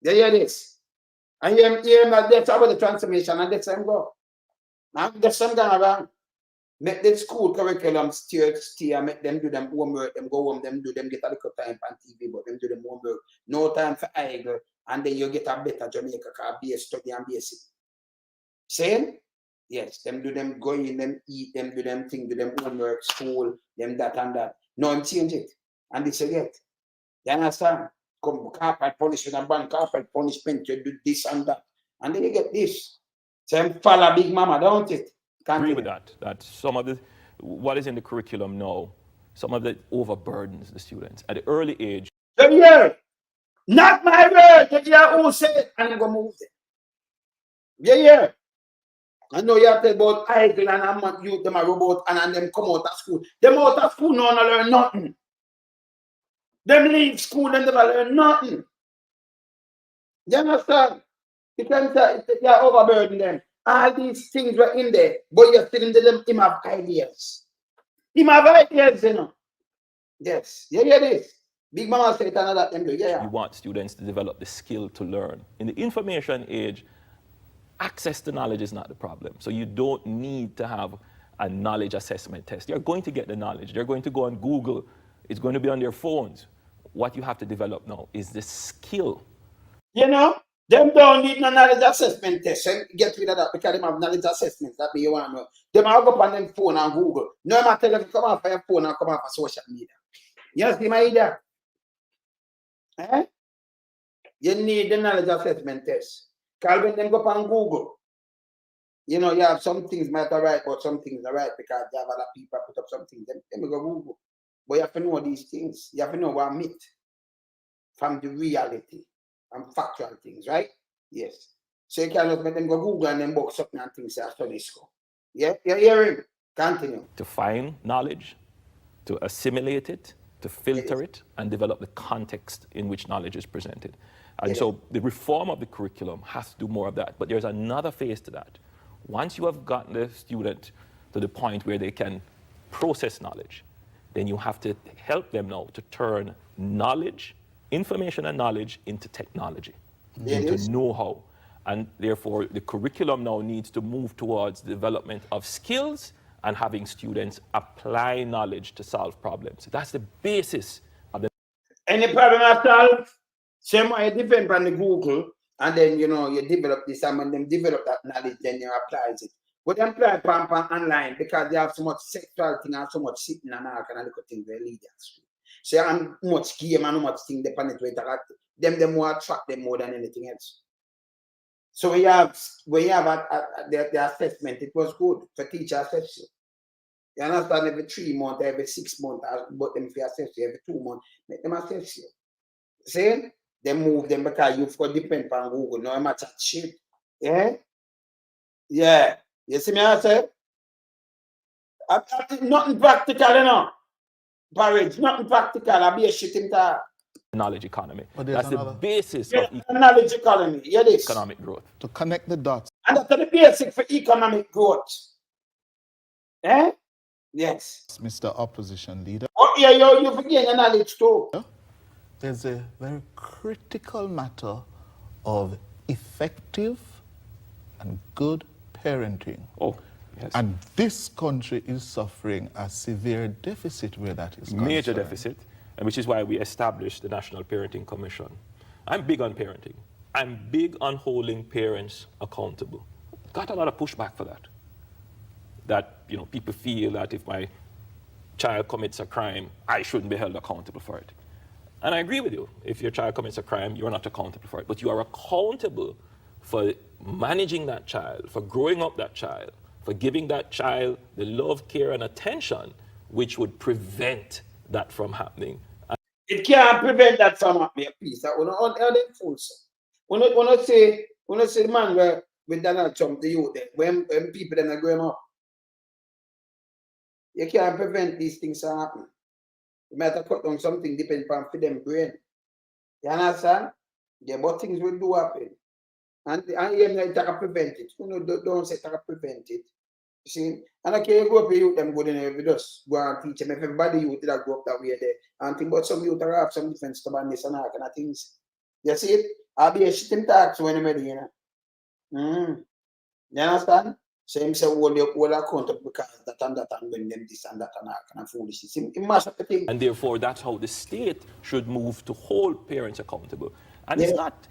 They hear this. And you hear that that's about the transformation and that's them go. Now there's some going around. Make the school curriculum steer and make them do them homework, them go home, them do them get a little time on TV, but them do them homework. No time for idle, and then you get a better Jamaica because be a study and be a city. Same? Yes, them do them go in, them eat, them do them thing, do them homework, school, them that and that. No, I'm change it. And this you get. You understand? Come corporate punishment and ban corporate punishment, you do this and that. And then you get this. Same follow Big Mama, don't it? Agree with that some of the what is in the curriculum now, some of it overburdens the students at the early age. So yeah, not my word. You hear who said, and I'm gonna move it. Yeah. I know you have to about idle and I'm not you them a robot and them come out of school. Them out of school no learn nothing. Them leave school and never learn nothing. You understand? You can say you overburden them. All these things were in there, but you're still in them, him have ideas. Him have ideas, Yes. You hear this? Big Mama said another them do. Yeah. You want students to develop the skill to learn. In the information age, access to knowledge is not the problem. So you don't need to have a knowledge assessment test. You're going to get the knowledge. They're going to go on Google. It's going to be on their phones. What you have to develop now is the skill. Them don't need no knowledge assessment test. Get rid of that because they have knowledge assessments. That be you want to know. Them have go on them phone and Google. No matter if you come off your phone and come off of social media. You see my idea? You need the knowledge assessment test. Because when them go on Google, you have some things might be right, but some things are right because you have other people put up some things. Then go Google. But you have to know these things. You have to know what myth from the reality. And factual things, right? Yes. So you cannot make them go Google and then box up and things after this go. Yeah? You're hearing? Continue. To find knowledge, to assimilate it, to filter it, and develop the context in which knowledge is presented. And so the reform of the curriculum has to do more of that. But there's another phase to that. Once you have gotten the student to the point where they can process knowledge, then you have to help them now to turn knowledge, information and knowledge into technology, into know-how. And therefore, the curriculum now needs to move towards the development of skills and having students apply knowledge to solve problems. That's the basis of the... Any problem at all? Same way you depend on the Google, and then, you know, you develop this, and when them develop that knowledge, then you apply it. But they apply pampa online because they have so much sexual thing and so much sitting and all kind of little things they lead us. So and much game and much thing they interact. Them more attract them more than anything else. So we have the assessment, it was good for teacher assess you. You understand, every 3 months, every 6 months, but them for assess you, every 2 months, make them assess you. See? They move them because you've got depend on Google, no matter shit. Yeah? Yeah. You see me, I say? Nothing practical, you know. Barrage, nothing practical. I'll be a shit in that. Knowledge economy. That's the basis of knowledge economy. Yeah, this. Economic growth. To connect the dots. And that's the basic for economic growth. Eh? Yes. Mr. Opposition Leader. Oh, yeah, you forget your knowledge too. There's a very critical matter of effective and good parenting. Oh, yes. And this country is suffering a severe deficit where that is concerned. Major deficit, and which is why we established the National Parenting Commission. I'm big on parenting. I'm big on holding parents accountable. Got a lot of pushback for that. That, you know, people feel that if my child commits a crime, I shouldn't be held accountable for it. And I agree with you. If your child commits a crime, you're not accountable for it. But you are accountable for managing that child, for growing up that child, for giving that child the love, care, and attention which would prevent that from happening. It can't prevent that from happening, please. When I say the man with Donald Trump, the youth, when people then are growing up, you can't prevent these things from happening. You might have cut down something depending on them brain. You understand? Yeah, but things will do happen. And you know, can prevent it. You know, don't say can prevent it. You see? And okay, you go up with youth, them go in there with us. Go and teach them. If everybody youth that go up that way there. And think about some youth that have some different stubbornness and all kind of things. You see it? I'll be a shit in tax when I'm ready, you know. You understand? So him say hold account up because that and when them this and that and all kind of foolishness. He must have the thing. And therefore, that's how the state should move to hold parents accountable. And it's not,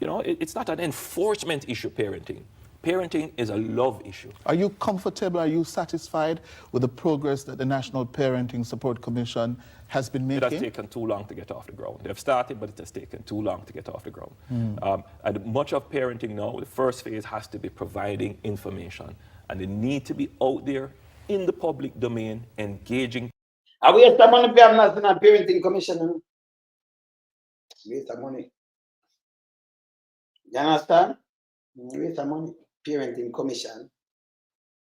you know, it's not an enforcement issue, parenting. Parenting is a love issue. Are you comfortable, are you satisfied with the progress that the National Parenting Support Commission has been making? It has taken too long to get off the ground. They've started, but it has taken too long to get off the ground. And much of parenting now, the first phase has to be providing information. And they need to be out there in the public domain, engaging. Are we have money for the National Parenting Commission? Waste of money. You understand? Waste of money. Parenting Commission,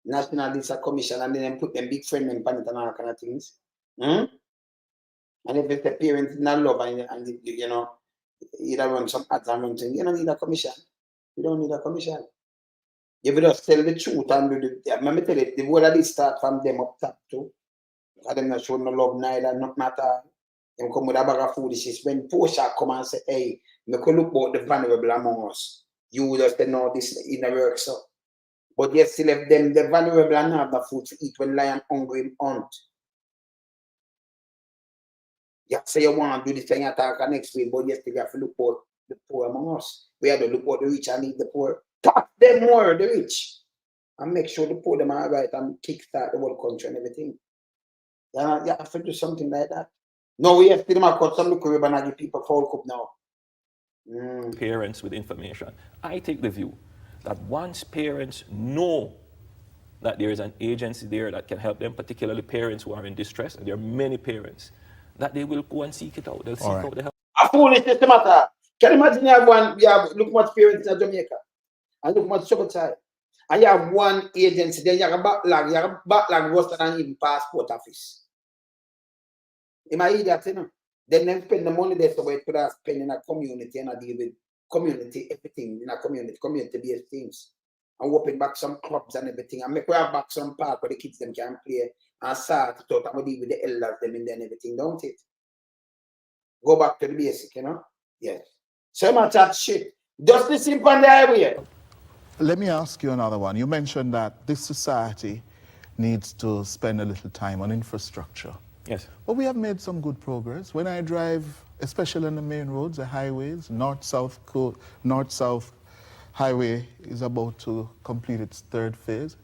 National Visa Commission, and then put them big friend and pan it and all kind of things. And if it's the parents not love and you know, either run some ads and run things, you don't need a commission. You don't need a commission. You will just tell the truth and do the. Let me tell you, the whole of this start from them up top too. Because them not show no love neither, not matter. Them come with a bag of foolishness. When Portia come and say, hey, me could look about the vulnerable among us. You just know this in the work, so. But you still have them, the vulnerable and have the food to eat when lion hungry and hunt. You say you want to do this thing attack next week, but you still have to look for the poor among us. We have to look for the rich and leave the poor. Tax them more, the rich. And make sure the poor them are right and kickstart the whole country and everything. You have to do something like that. No, we have to cut some look ribbon and give people foul cup now. Parents with information. I take the view that once parents know that there is an agency there that can help them, particularly parents who are in distress, and there are many parents, that they will go and seek it out. They'll seek out the help. A foolishness the matter. Can you imagine you have look much parents in Jamaica and look much Sokotai. And you have one agency, then you have a backlog worse than even passport office. You might hear that, you know. Then they spend the money there so we could have spend in a community and deal with community, everything in a community-based things. And open back some clubs and everything. And make we have back some park where the kids them can play and start to talk about with the elders them in there and everything, don't it? Go back to the basic, you know? Yes. So much of shit. Just listen on the highway. Let me ask you another one. You mentioned that this society needs to spend a little time on infrastructure. Yes. But we have made some good progress. When I drive, especially on the main roads, the highways, north-south highway is about to complete its third phase.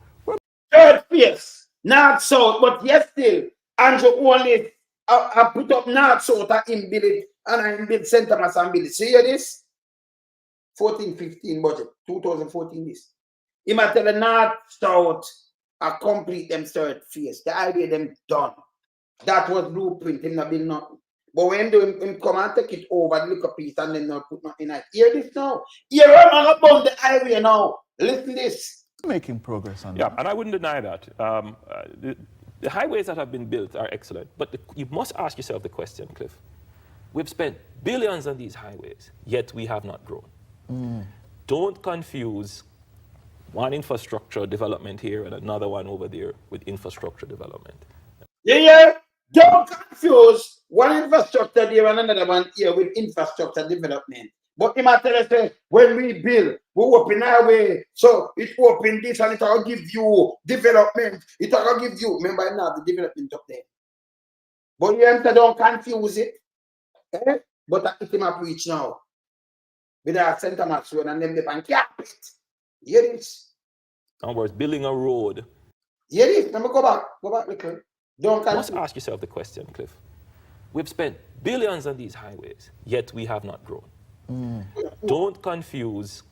Third phase, north-south, but yes still, Andrew only I put up north-south and build it, and I build St. Thomas and build it. See this? 14-15 budget, 2014 this. He might tell the north-south I complete them third phase. The idea them done. That was blueprint, him not build nothing. But when him come and take it over, look a piece and then not put nothing in it. Hear this now. Hear I'm about the highway now. Listen this. Making progress on Yeah, that. and I wouldn't deny that. The highways that have been built are excellent, but you must ask yourself the question, Cliff. We've spent billions on these highways, yet we have not grown. Don't confuse one infrastructure development here and another one over there with infrastructure development. Yeah. Don't confuse one infrastructure there and another one here with infrastructure development. But he might tell us when we build, we open highway, so it open this and it will give you development. It will give you, remember now the development up there. But you enter, don't confuse it. Eh? But it him up reach now. With our St. Thomas Road and them the bank carpet. Hear this? In other words, building a road. Hear this? Let me go back little. Don't You confuse. must ask yourself the question, Cliff. We've spent billions on these highways, yet we have not grown. Don't confuse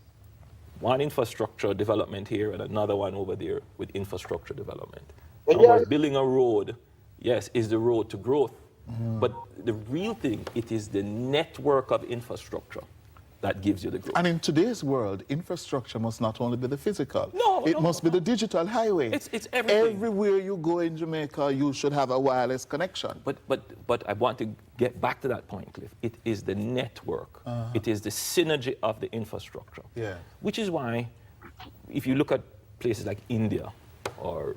one infrastructure development here and another one over there with infrastructure development. In other words, building a road, yes, is the road to growth. But the real thing, it is the network of infrastructure that gives you the growth. And in today's world, infrastructure must not only be the physical. No, it no, must be the digital highway. It's everything. Everywhere you go in Jamaica, you should have a wireless connection. But I want to get back to that point, Cliff. It is the network. It is the synergy of the infrastructure. Yeah. Which is why, if you look at places like India or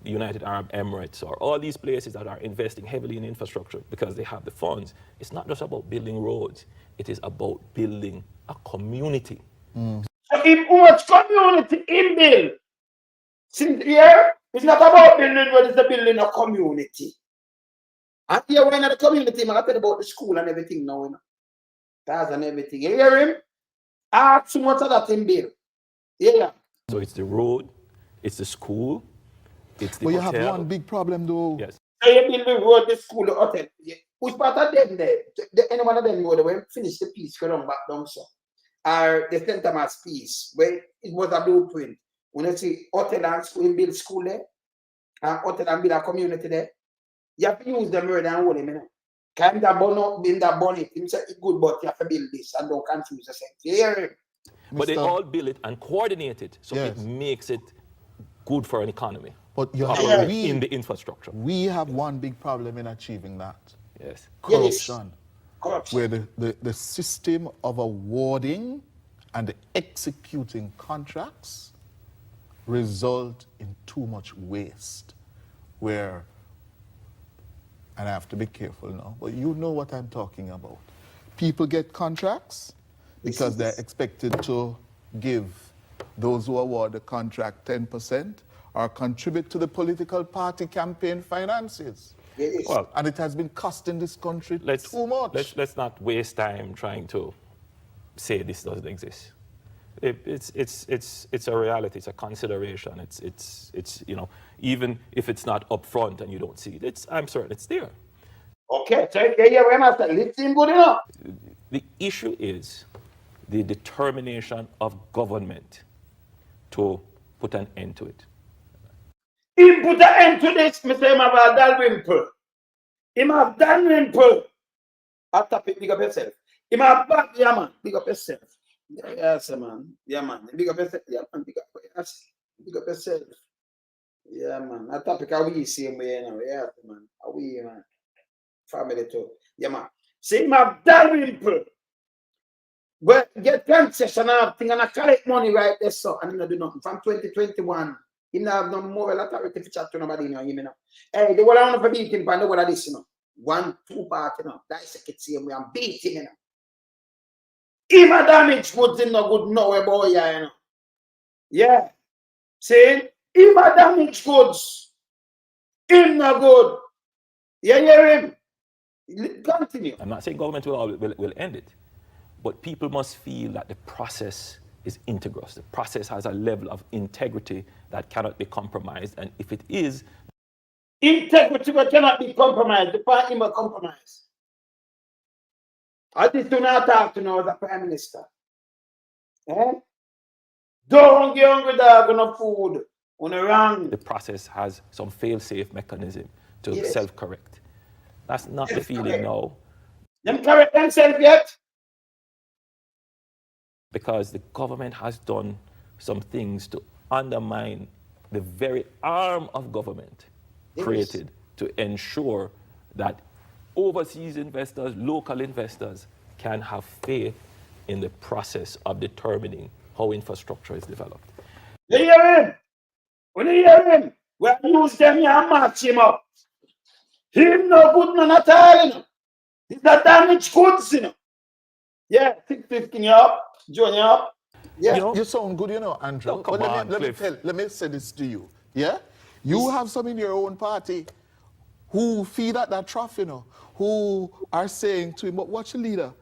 the United Arab Emirates or all these places that are investing heavily in infrastructure because they have the funds, it's not just about building roads. It is about building a community. So if much community in build, since here, it's not about building, but it's the building of community. And here we're in the community, man, I tell about the school and everything now, you know. That's and everything. You hear him? Ask so much of that in build. Yeah. So it's the road, it's the school, it's the But you hotel. have one big problem though. Yes. So you build the road, the school, the hotel. Yeah. Which part of them there? Any one of them know when finish the piece, go down back down so. Or the St. Thomas piece, where it was a blueprint. When you see hotel and school, build school there, and hotel and build a community there, you have to use the murder and hold him, you know. Kind of burn up, build that bonnet. Him say it's good, but you have to build this and don't confuse yourself. You hear him? But they all build it and coordinate it, so Yes. it makes it good for an economy. But you Operate have, in the infrastructure. we have one big problem in achieving that. Yes. Corruption. Corruption. Where the system of awarding and executing contracts result in too much waste. Where, and I have to be careful now, but you know what I'm talking about. People get contracts because they're expected to give those who award the contract 10% or contribute to the political party campaign finances. Well, And it has been costing this country too much. Let's not waste time trying to say this doesn't exist. It's a reality. It's a consideration. It's you know, even if it's not upfront and you don't see it, I'm certain it's there. Okay, so yeah, we must listen good enough. The issue is the determination of government to put an end to it. He put an end to this, Mr. Imava Dalrymple. Him have Dalrymple. After big up yourself. Him have back, yeah man, big up yourself. Yes, man. Yeah, man. Big up yourself. Yeah, man. Big up yourself. Big up yourself. Yeah, man. That topic are we same way now. Yeah, man. Are we, man? Family too. Yeah, man. See him have Dalrymple. But get concession of thing and I collect money right there, so and I do nothing. From 2021, He not have no moral authority to chat to nobody, you know. Hey, the one I want to beat him, but nobody this, you know. 1-2 part, you know. That's a kid see him, I'm beating, you know. Him a damage goods in no good no about you know. Yeah. See? Him a damage goods. Him no good. You hear him? Continue. I'm not saying government will end it, but people must feel that the process is integrous. The process has a level of integrity that cannot be compromised, and if it is, integrity cannot be compromised. The party must compromise. I did not talk to now as a prime minister. Eh? Don't get hungry dog on food on the wrong. the process has some fail-safe mechanism to self-correct. That's not the feeling now. Them correct themselves yet? Because the government has done some things to undermine the very arm of government created to ensure that overseas investors, local investors can have faith in the process of determining how infrastructure is developed. You hear him? When you hear him, we use them here and match him up. Him no good none at all, you know. It's a damaged goods, you know. Yeah, 615 you up, Junior up. Yeah. You know, You sound good, you know, Andrew. Oh, come But on, let me say this to you. Yeah? You have some in your own party who feed at that trough, you know, who are saying to him, but watch the leader.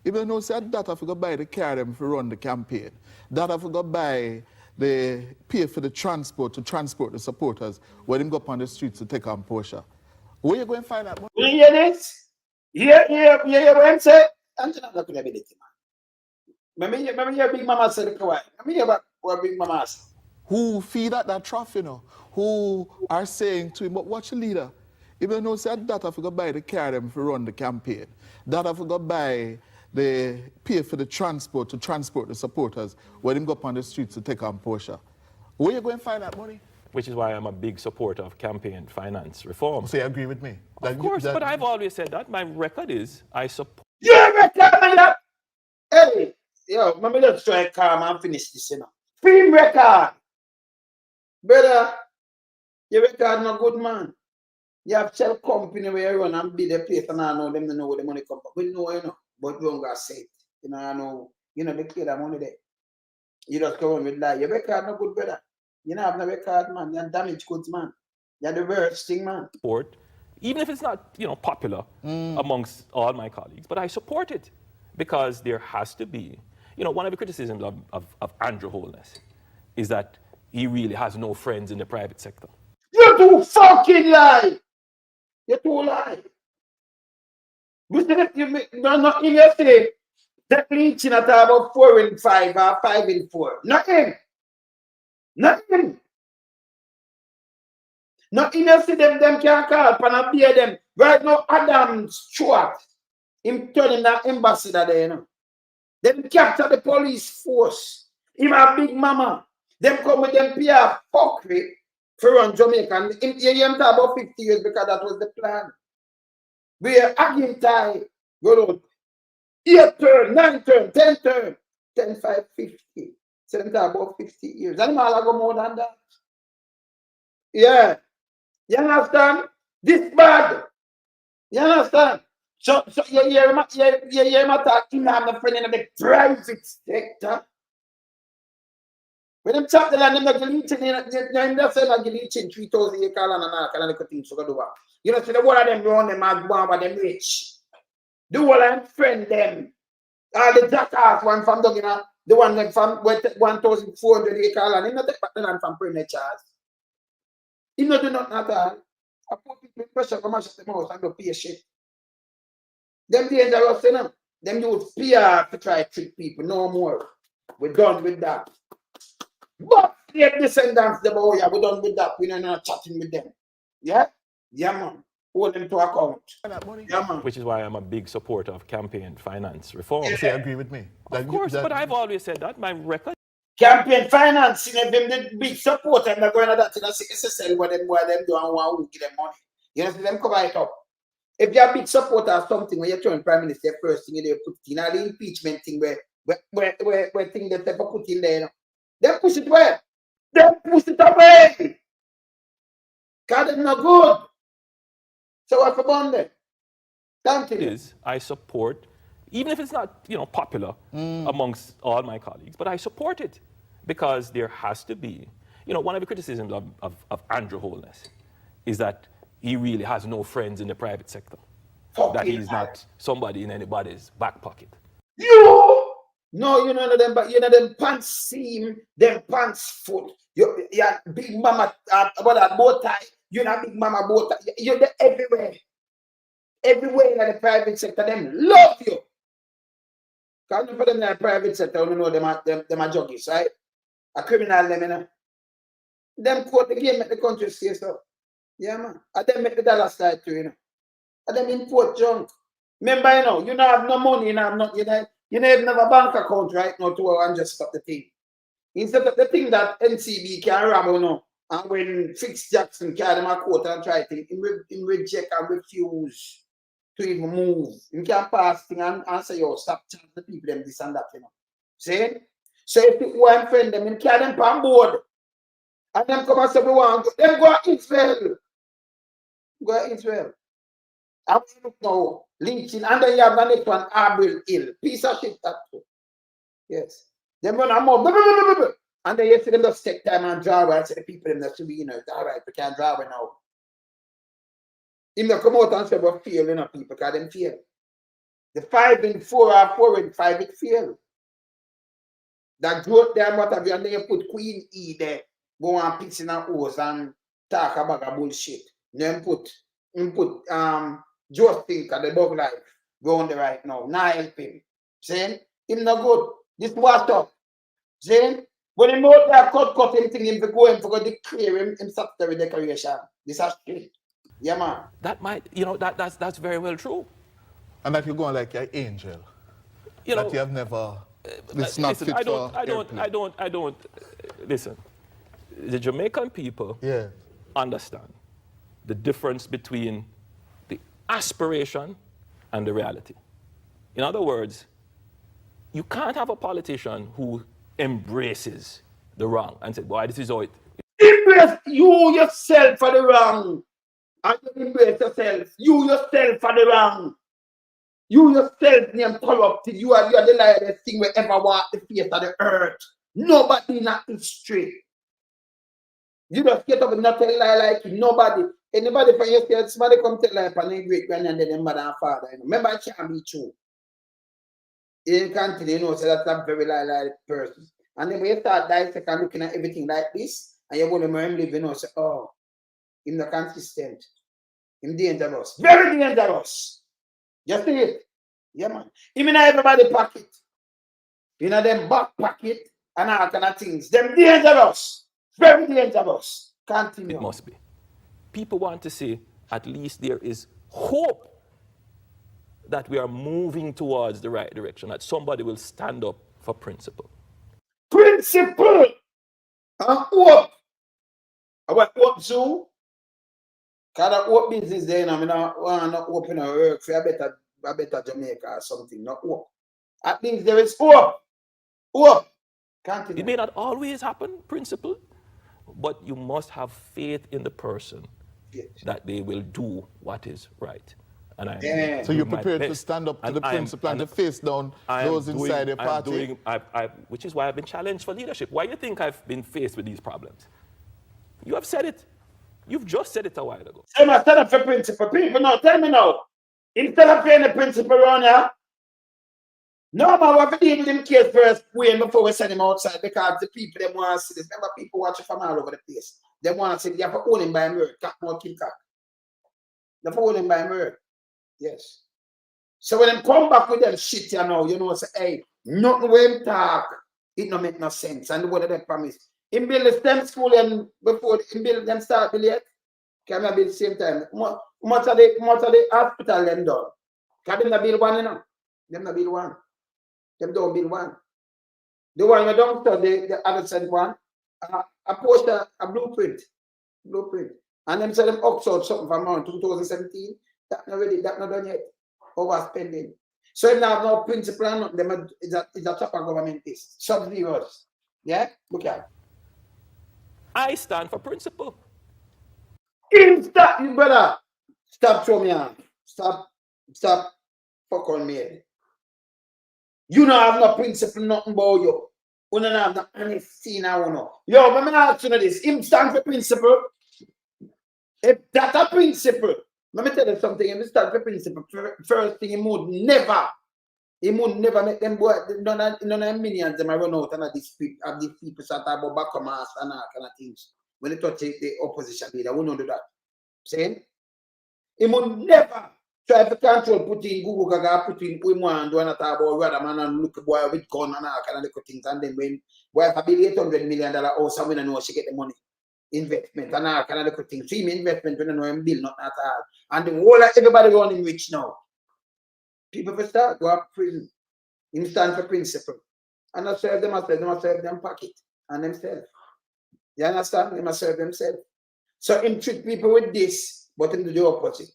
Even though said that I forgot buy the car them to run the campaign. That I forgot buy the pay for the transport to transport the supporters when him go up on the streets to take on Porsche. Where you going to find that money? You hear this? Hear what I'm saying? I'm not going to be the man. Remember your big mama said it quiet. Remember what big mama said. Who feed at that trough, you know, who are saying to him, but watch the leader. Even though said that I forgot buy the car them to run the campaign. That I forgot buy the pay for the transport to transport the supporters when him go up on the streets to take on Porsche. Where you going to find that money? which is why I'm a big supporter of campaign finance reform. So you agree with me? Of course, but I've always said that. My record is I support. Yeah, record, man. Hey, yo, let me just try calm and finish this, you know. Film record. Brother, your record no good, man. You have shell company where you run and build a place and I know them to know where the money come from. We know, you know, but we don't got say it. You know, I know, they clear that money there. You just come on with lie. Your record no good, brother. You don't have no record, man. You're damaged goods, man. You're the worst thing, man. Support, even if it's not, popular amongst all my colleagues, but I support it because there has to be, one of the criticisms of Andrew Holness is that he really has no friends in the private sector. You too fucking lie. You too lie. Nothing you say. That reaching at about 4 and 5 or 5 and 4. Nothing. Nothing. Nothing you see them can't call upon and bear them. Right now, Adam Stewart, him turning that ambassador there, Them capture the police force. Him a big mama. Them come with them PR fuckery for run Jamaica. And him talk about 50 years because that was the plan. We are again tie. Go on. 8 turn, 9 turn, 10 turn, 10, 5, 50. So them talk about 50 years. And all go more than that. Yeah. You understand? This bad. You understand? So you hear him talking about the friend in the private sector. When them chop the land, them not deleting, them just say not deleting 3,000 acres and all kind of things. So go do what? See the one of them run them and go over them rich. The one of them friend them. All the jackass one from Dugina, the one them from 1,400 acres and he not take back the land from Premier Charles. He not do nothing at all. I put people in pressure come and shut them out and go pay shit. Them dangerous, Them use PR to try to trick people. No more. We're done with that. But the descendants, we're done with that. We're not chatting with them. Yeah? Yeah, man. Hold them to account. Yeah, man. Which is why I'm a big supporter of campaign finance reform. So you agree with me? Of course, but I've always said that. My record. Campaign finance, them the big support, and they're going to that in a SSL where them do and want to give them money. You see them cover it up. If you're a big supporter of something, when you turn prime minister, first thing they put in the impeachment thing where thing they put in there, They push it where? Them push it away. God is not good. So what's the bond there? Thank you. I support, even if it's not, popular amongst all my colleagues, but I support it because there has to be, one of the criticisms of Andrew Holness is that he really has no friends in the private sector. That he's not somebody in anybody's back pocket. You! No, you know them, but you know them pants seam, them pants foot. You big mama, about that bow tie. You know big mama bow tie. You're there everywhere. Everywhere in the private sector, them love you. Because for them in the private sector, you know them are juggies, right? A criminal, them, you know. Them quote the game, make the country stay so. Yeah, man. And them make the dollar slide too, you know. And them import junk. Remember, you don't have no money, you don't even have a bank account right now to and just stop the thing. Instead of the thing that NCB can rob, and when Fitz Jackson carry them a court and try to reject and refuse to even move. You can't pass thing and say, yo, stop telling the people them this and that, See? So if you want to friend them, you carry them on board. And them come and say, we want to them go to Israel. Go to Israel. I look now, LinkedIn, and then you have the next one, Abril Hill. Piece of shit that too. Yes. Them run a mob. And then you see them just take time and draw and say the people them that should be, all right, we can't draw now. Him not come out and say we fail, people, because them fail. The 5 in 4 or 4 in 5, it fail. That growth there, what have you, and then you put Queen E there, go and pitch in a hose and talk about a bullshit. Then put Joe Thinker, the dog life, go on the right now. Now help him. See? Him not good. This water. See? When he know that cut him thing, him to go and for declare him statutory declaration. This is shit. Yeah, man. That might, that's very well true. And that you're going like an angel. That you have never. It's not fit for I don't. Listen, the Jamaican people understand the difference between the aspiration and the reality. In other words, you can't have a politician who embraces the wrong and says, boy, this is how it is. Embrace you yourself for the wrong. And you embrace yourself. You yourself for the wrong. You yourself named corrupted. You are the liar thing we ever walk the face of the earth. Nobody in that history. You just get up and not tell a lie like you. Nobody. Anybody from your state, somebody come tell lie upon their great grand and then mother and father. Remember, it can't be true. In country, so that's a very lie person. And then when you start dissecting and looking at everything like this, and you're going to remember living, say, oh, he's not consistent. He's dangerous. Very dangerous. You see it? Yeah, man. Even everybody pocket. Them back pocket and all kind of things. Them dangerous. Very dangerous. Continue. It must be. People want to say, at least there is hope that we are moving towards the right direction, that somebody will stand up for principle. Principle! Hope! I want hope too. Because that hope business there, I want to open a work for a better Jamaica or something, not hope. At least there is hope. Hope. Continue. It may not always happen, principle, but you must have faith in the person that they will do what is right. And so you're prepared to stand up to the principle and to face down those inside the party? Which is why I've been challenged for leadership. Why do you think I've been faced with these problems? You have said it. You've just said it a while ago. Stand up for principle. People now, tell me now. Instead of playing the principle around here, no man, we have to deal with them case first way before we send him outside, because the people them want to see this. Remember, people watching from all over the place. They want to see, they have to own him by a word. Cat more kill cock. They have to own him by a word. Yes. So when them come back with them shit, say, hey, nothing when him talk, it don't make no sense. And what they promise. Him build the STEM school and before him build them start build yet. Can I build the same time? Much of the hospital them done. Can them not build one, Them not build one. Them don't build one. The one you don't study, the other side one, a poster, a blueprint. And them say them Oxford something from around 2017. That not ready, that not done yet. Overspending. So if now no principle and nothing, it's a chopper government is. Sub-zeros. Yeah? Look at it. I stand for principle. Stop, you brother. Stop throwing me on. Stop fuck on me. You don't have no principle, nothing about you. You don't have no honesty now. Yo, let me ask you this. Him stand for principle. If that's a principle, let me tell you something. If he stand for principle, first thing he would never make them boy, none of millions them run out and these people start about back on mass and all kind of things. When they touch the opposition leader, we don't do that. Saying? He would never try to control Putin, Google Gaga, Putin, Uman, do not talk about rather man and look boy with gun and all kind of little things. And then when boy have a $800 million house, someone know she get the money. Investment and all kind of little things. See me investment when I know him bill, not at all. And the whole everybody running rich now. People will start go up prison. Him stand for principle. And I serve them, serve them pocket and themselves. You understand? They must serve themselves. So him treat people with this, but him do the opposite.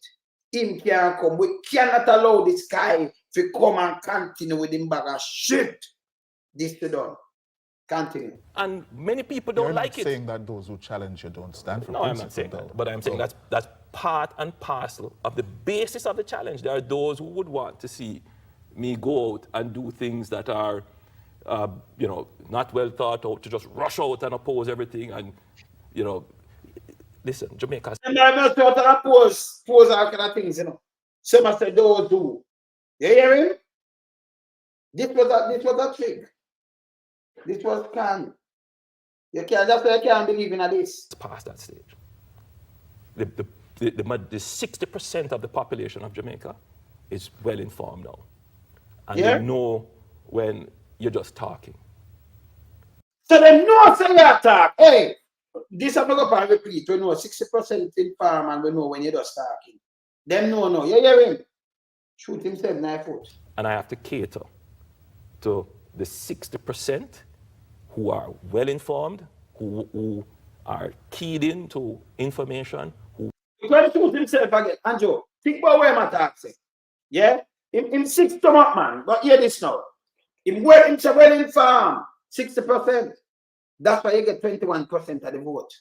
Him can't come. We cannot allow this guy to come and continue with him bag of shit. This to done. Continue. And many people don't like it. You're not saying that those who challenge you don't stand for No, I'm not saying that. But I'm saying that's part and parcel of the basis of the challenge. There are those who would want to see me go out and do things that are, not well thought out, to just rush out and oppose everything and, listen, Jamaica. I'm not sure to oppose all kind of things, Some I said those do. You hear him? This was a trick. This was can. You can't believe in this. Past that stage. The 60% of the population of Jamaica is well informed now. And they know when you're just talking. So they know say you talk. Hey, this I'm not going to repeat. We know 60% in farm and we know when you're just talking. Them no. You hear him? Shoot himself 9 foot. And I have to cater to the 60% who are well informed, who are keyed into information. He's going to shoot himself again. Andrew, think about where my talk say. Yeah? Him 6 stomach man, but hear this now. Him well informed, 60%. That's why you get 21% of the vote.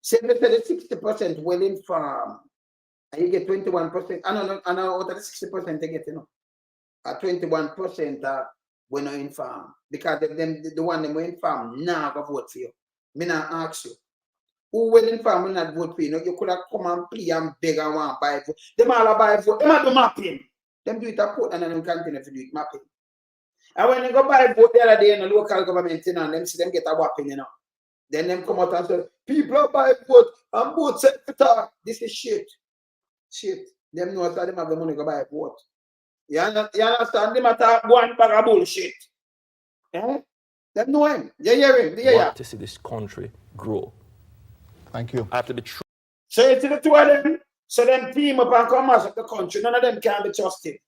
Say they said 60% well informed, and you get 21%. I know out of the 60% they get, 21% we're not informed. Because the one that were informed now go vote for you. Me not ask you. Who well informed will not vote for you? You could have come and play and beg and want to buy vote. Them all buy vote. Them do mapping. Them do it at court and then them continue to do it mapping. And when they go buy vote the other day in the local government, and them see them get a whopping, Then them come out and say, people buy vote and vote set for talk. This is shit. Shit. Them know that them have the money to buy vote. You understand? Them attack one bag of bullshit. Eh? Them know him. You hear him? You hear to see this country grow. Thank you. I have to be true. So it's the two of them. So them team up and come out of the country. None of them can be trusted.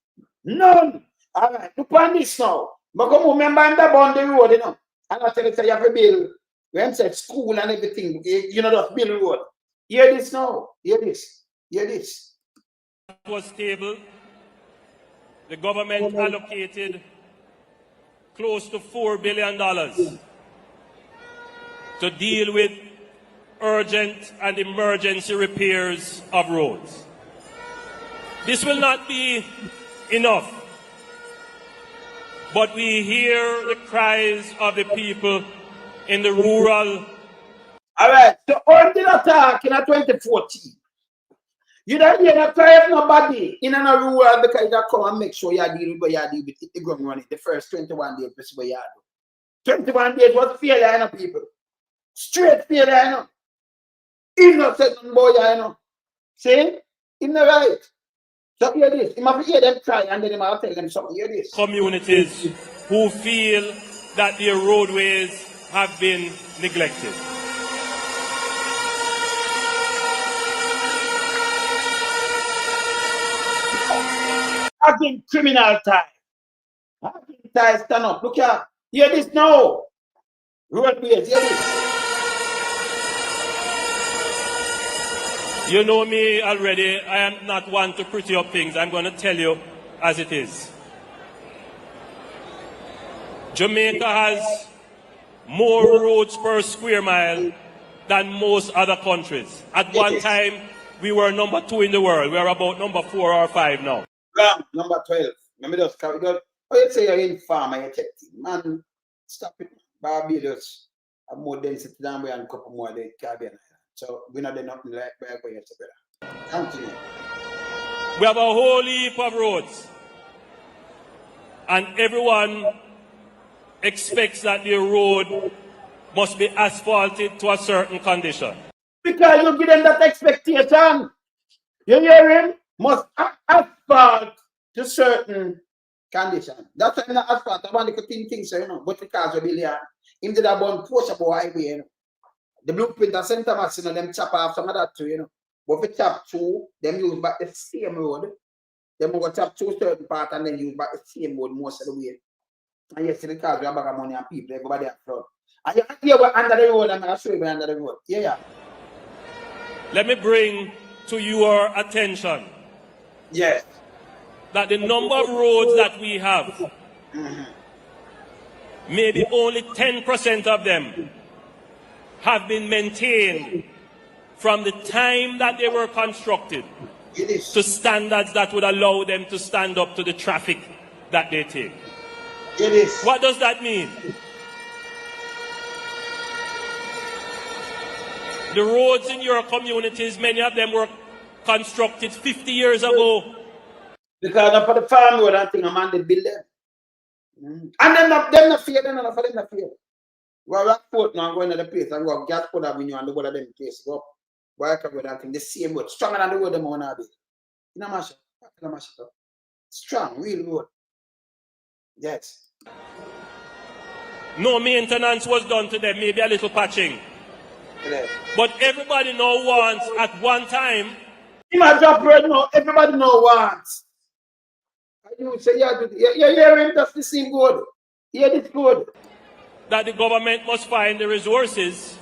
None. All right. Look on this now. But come remember in the bound the road, And I tell you, you have to build. When said school and everything, just build road. Hear this now. Hear this. Hear this. It was stable. The government allocated close to $4 billion to deal with urgent and emergency repairs of roads. This will not be enough, but we hear the cries of the people in the rural. All right, so on the attack in 2014, you don't hear that cry of nobody in a rural because you come and make sure you deal with what you deal with the ground running. The first 21 days, this is what you do. 21 days was failure, people. Straight failure, Innocent boy, See? In the right. So hear this. You must hear them cry and then you must tell them something. Hear this. Communities who feel that their roadways have been neglected. Having criminal tie. Having tie stand up. Look here. Hear this now. Roadways. Hear this. You know me already. I am not one to pretty up things. I'm going to tell you as it is. Jamaica has more roads per square mile than most other countries. At one time, we were number 2 in the world. We are about number 4 or 5 now. Wrong, number 12. Let me just carry on. Oh, you say you're in farm and you're checking. Man, stop it. Barbados have more density than we and a couple more than Caribbean Island. So we're not doing nothing like where you say, brother. Continue. We have a whole heap of roads. And everyone expects that the road must be asphalted to a certain condition. Because you give them that expectation. You hear him? Must asphalt to certain condition. That's why in the asphalt, I want to think things, you know, but because we build him did a bun pushable highway, you know. The blueprint of St. Thomas, you know, them chop off some of that too, you know. But if we chop two, them use back the same road. Them will chop two certain part and then use back the same road most of the way. And you see the cars, we have a bag of money and people, they go by their front. And you hear what under the road, and I'll show you under the road. Yeah. Let me bring to your attention Yes. that the number of roads that we have, maybe only 10% of them have been maintained from the time that they were constructed to standards that would allow them to stand up to the traffic that they take. What does that mean? The roads in your communities, many of them were constructed 50 years ago. Because for the farm road, I think a man did build them. And them not fear, them not fear. Well, Rockport now going to the place and go gas put avenue and the whole of them place go. Work with that thing, the same road, stronger than the road them on a bit. You know, mash up. Strong, real road. Yes. No maintenance was done to them, maybe a little patching. Yeah. But everybody now wants at one time. In my job right now, everybody now wants. You say, you hear him, that's the same good. Hear this good. That the government must find the resources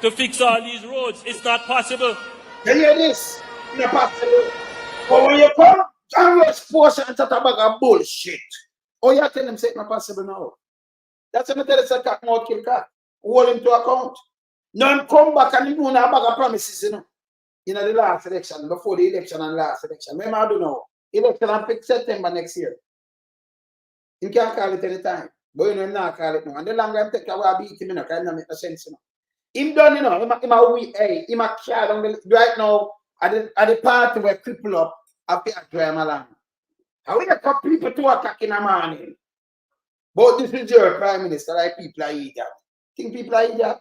to fix all these roads. It's not possible. You hear this? It's not possible. But when you come, John Ross force and talk about a bullshit. Oh, you tell them say it's not possible now. That's what I tell you, say cat more kill cat. Hold him to account. None come back and you do a bag of promises, you know. In the last election, before the election and last election. Remember, I don't know. Election on 5th September next year. You can't call it any time. But you know, him not call it now. And the longer I take a beat him, you know, because it doesn't make no sense, you know. Him done, you know, him a car down the right now at the party where people up after a drive along. How we got people to attack in the morning? But this is your prime minister, like people are idiot. Think people are idiot?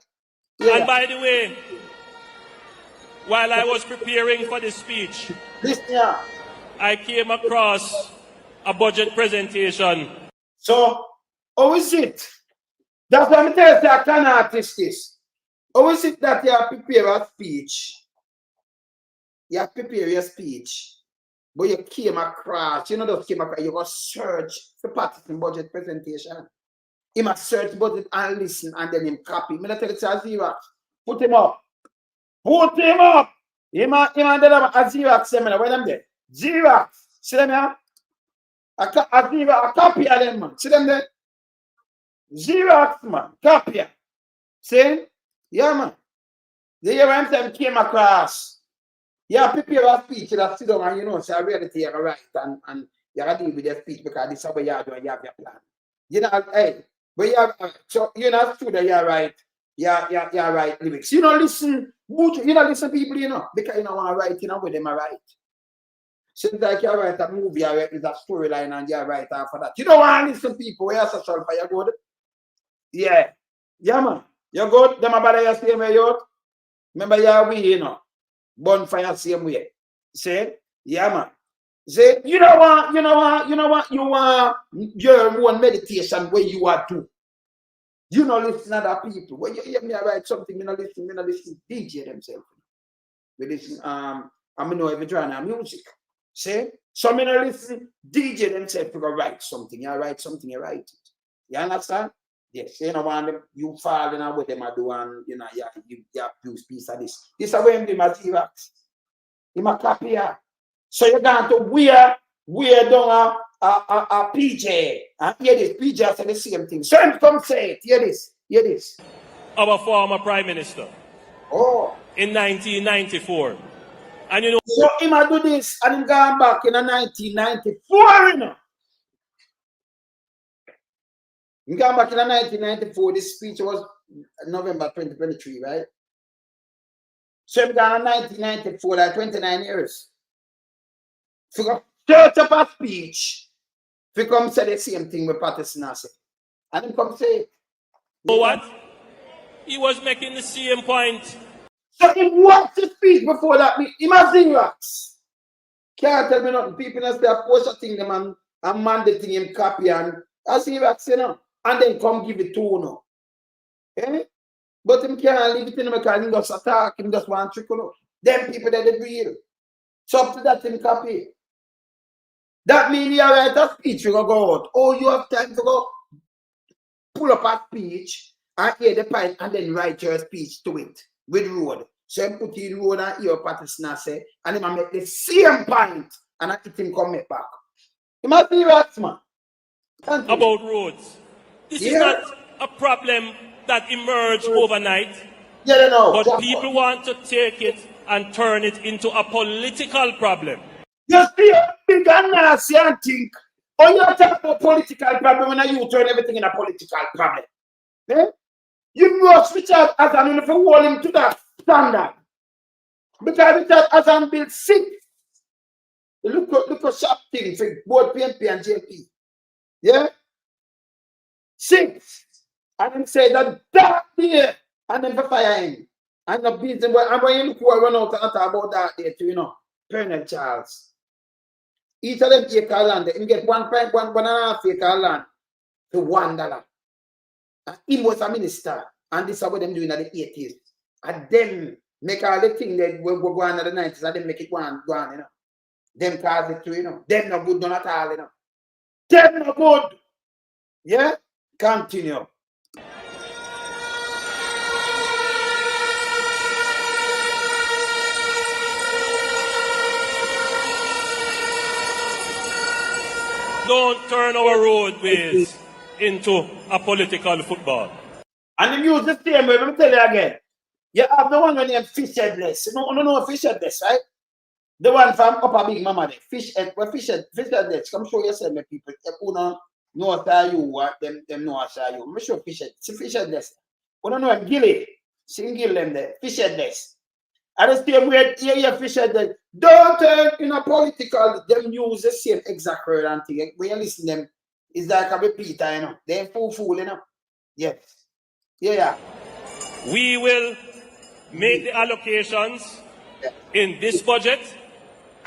Yeah. And by the way, while I was preparing for this speech, I came across a budget presentation. So, how is it? That's what I'm telling you, I can't artist this. How is it that you have prepared a speech? You have prepared your speech, but you came across, you know, just came across, you go search for parties in budget presentation. He must search budget and listen and then him copy. I'm tell you, Xerox, put him up. Put him up. Him and then a Xerox seminar. Where them there? Xerox. See them here? A copy of them, man. See them there? Xerox, man. Copy. See? Yeah, man. The year I'm saying came across. Yeah, prepare a speech that sit down and you know, say a reality you right and you gotta deal with your speech because this is how you do and you have your plan. You know, hey, but you have so you're not true that you're right. You're right lyrics. You don't listen, you don't listen people, you know, because you don't want to write, you know, with them are right. Seems like you write a movie, you write a storyline and you write after that. You don't want to listen people where you're social for you good. Yeah. Yeah, man. You're good. Them about the same way you remember you're we, you know. Bonfire same way. Say, yeah, man. Say, you want your own meditation where you are to. You know, listen to other people. When you hear me write something, you know, listen, DJ themselves. We listen, I know every genre music. Say, some you know, listen, DJ themselves to go write something. You write something, you write it. You understand? Yes, you know, when you fall in with them, I do, and you know, you use piece of this. This is where they must Xerox. You must copy here. So you're going to wear down a PJ. And hear this, PJ said the same thing. So him come say it, hear this. Hear this. our former Prime Minister, Oh. in 1994. And you know, So him a do this and him gone back in 1994, you know. Him gone back in 1994. This speech was November 2023, right? So him gone in 1994, like 29 years. If you search up a speech, if you come say the same thing with Patterson say. And him come say it. you know what? He was making the same point. So him watch the speech before that. Him a Xerox. Can't tell me nothing. People in the post a thing them and mandating him copy and a Xerox, you know, and then come give it to you know. Eh? But him can't leave it in him because he just attack, him just want trick, you know. Them people that they real. So up to that him copy. That means you write a speech, you go out. Oh, you have time to go pull up a speech and hear the point and then write your speech to it with road. So him put in road and hear Patterson say, and him make the same point and I let him come back. He must be right, man. About roads. This is not a problem that emerged overnight. Yeah, no. But people want to take it and turn it into a political problem. You see a big and nasty and think, oh, you talk about political problem when you turn everything in a political problem. Eh? You must switch out as an if you hold him to that standard. Because it has an built 6. Look at sharp thing for both PNP and JP. Yeah? 6. And then say that day and then for fire him. And the beat him. And when you look who I run out and talk about that day too, you know, Colonel Charles. Each of them acre land, him get 1.5 acre land for $1. And he was a minister. And this is what them doing in the 80s. And them make all the thing that we go on in the 90s, and them make it go on, you know. Them cause it too, you know. Them no good, none at all, you know. Them no good. Yeah? Continue. Don't turn our roadways into a political football. And you use the same way, let me tell you again. You have the one named Fish Headless. You know Fish Headless, right? The one from Upper Big Mama there. Fish Headless. Come show yourself, my people. If you know how you them know how you. I'm sure Fish Headless. You don't know him, Gilly. Sing Gill them there. Fish Headless. And the same way, yeah, Fish Headless. Don't turn in a political, them use the same exact word and thing. When you listen to them, it's like a repeater, you know. They're fool, you know. Yes. Yeah. We will make the allocations in this budget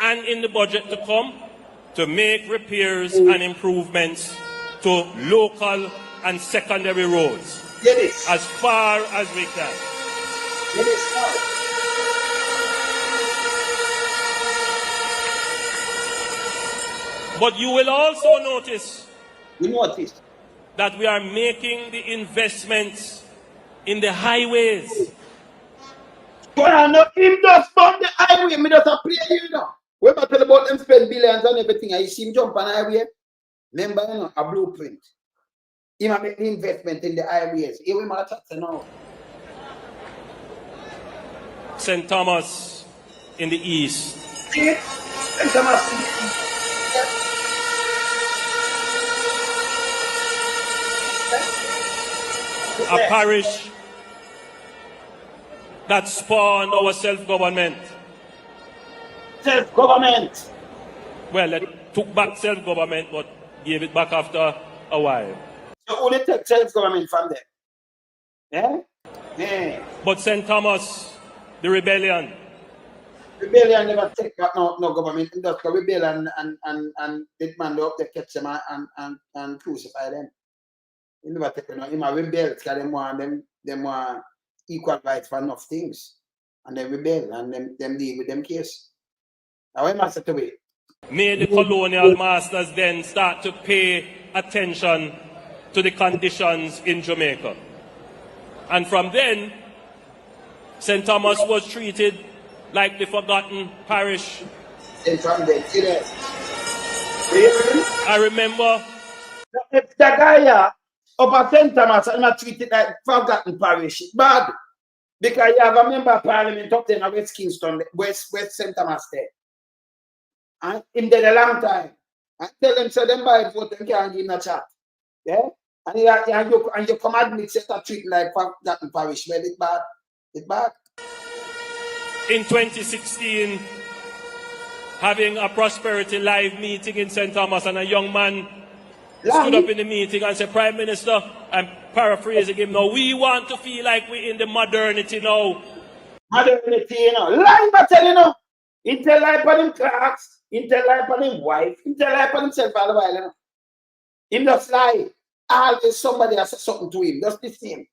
and in the budget to come to make repairs and improvements to local and secondary roads as far as we can. But you will also notice that we are making the investments in the highways. Well, no, him just bought the highway. Me just play you know. When I tell about them spend billions and everything, I see him jump on the highway. Remember, you know, a blueprint. He might make the investment in the highways. He will matter now. St. Thomas in the east. St. Thomas in the east. A parish that spawned our self-government. Self-government. Well, it took back self-government, but gave it back after a while. So only take self-government from there. Yeah? Yeah. But St. Thomas, the rebellion. Rebellion never take back no government. It just rebel and big man up there catch them and crucify them. You never take no. Him a rebel because them want equal rights for enough things. And they rebel and them deal with them case. Now we must have to wait. May the colonial masters then start to pay attention to the conditions in Jamaica. And from then, St. Thomas was treated like the forgotten parish. And from then, I remember. If the guy Upper St. Thomas, and not treat it like forgotten parish. It's bad. Because you have a member of parliament up there in West Kingston, West St. Thomas there. And him dead a long time. And tell them, so them buy vote and can't give him a chat. Yeah? And you come admit set a treat like forgotten parish. Well, it's bad. It's bad. In 2016, having a Prosperity Live meeting in St. Thomas, and a young man stood up in the meeting and said, Prime Minister, I'm paraphrasing him now, we want to feel like we're in the modernity now. Modernity, you know. Lie, but tell you know. He tell lie for them clerks, he tell lie for them wife, he tell lie for himself all the while, you know. Him just lie. Always somebody has said something to him. Just the same.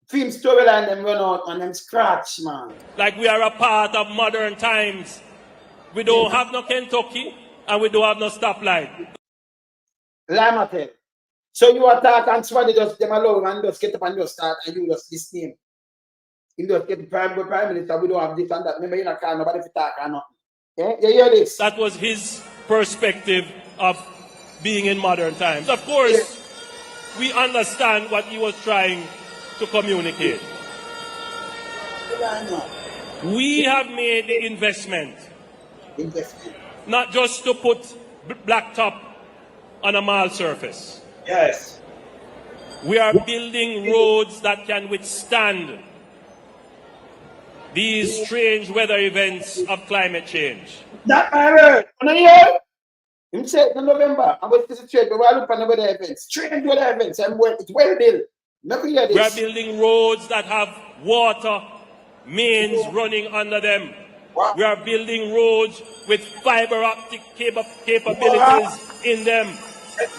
Film storyline them run out and them scratch, man. Like we are a part of modern times. We don't have no Kentucky and we don't have no stoplight. Lie, tell. So you attack and somebody just them alone and just get up and just start and you just this name. You just get the prime minister, we don't have this and that. Remember, you not call nobody to talk or nothing. Yeah? You hear this? That was his perspective of being in modern times. Of course, we understand what he was trying to communicate. We have made the investment. Not just to put blacktop on a mall surface. Yes. We are building roads that can withstand these strange weather events of climate change. That my word. Him said in November, I'm going to see trade, but we look for the weather events. Strange weather events, and it's well built. We are building roads that have water mains running under them. Wow. We are building roads with fiber optic capabilities in them.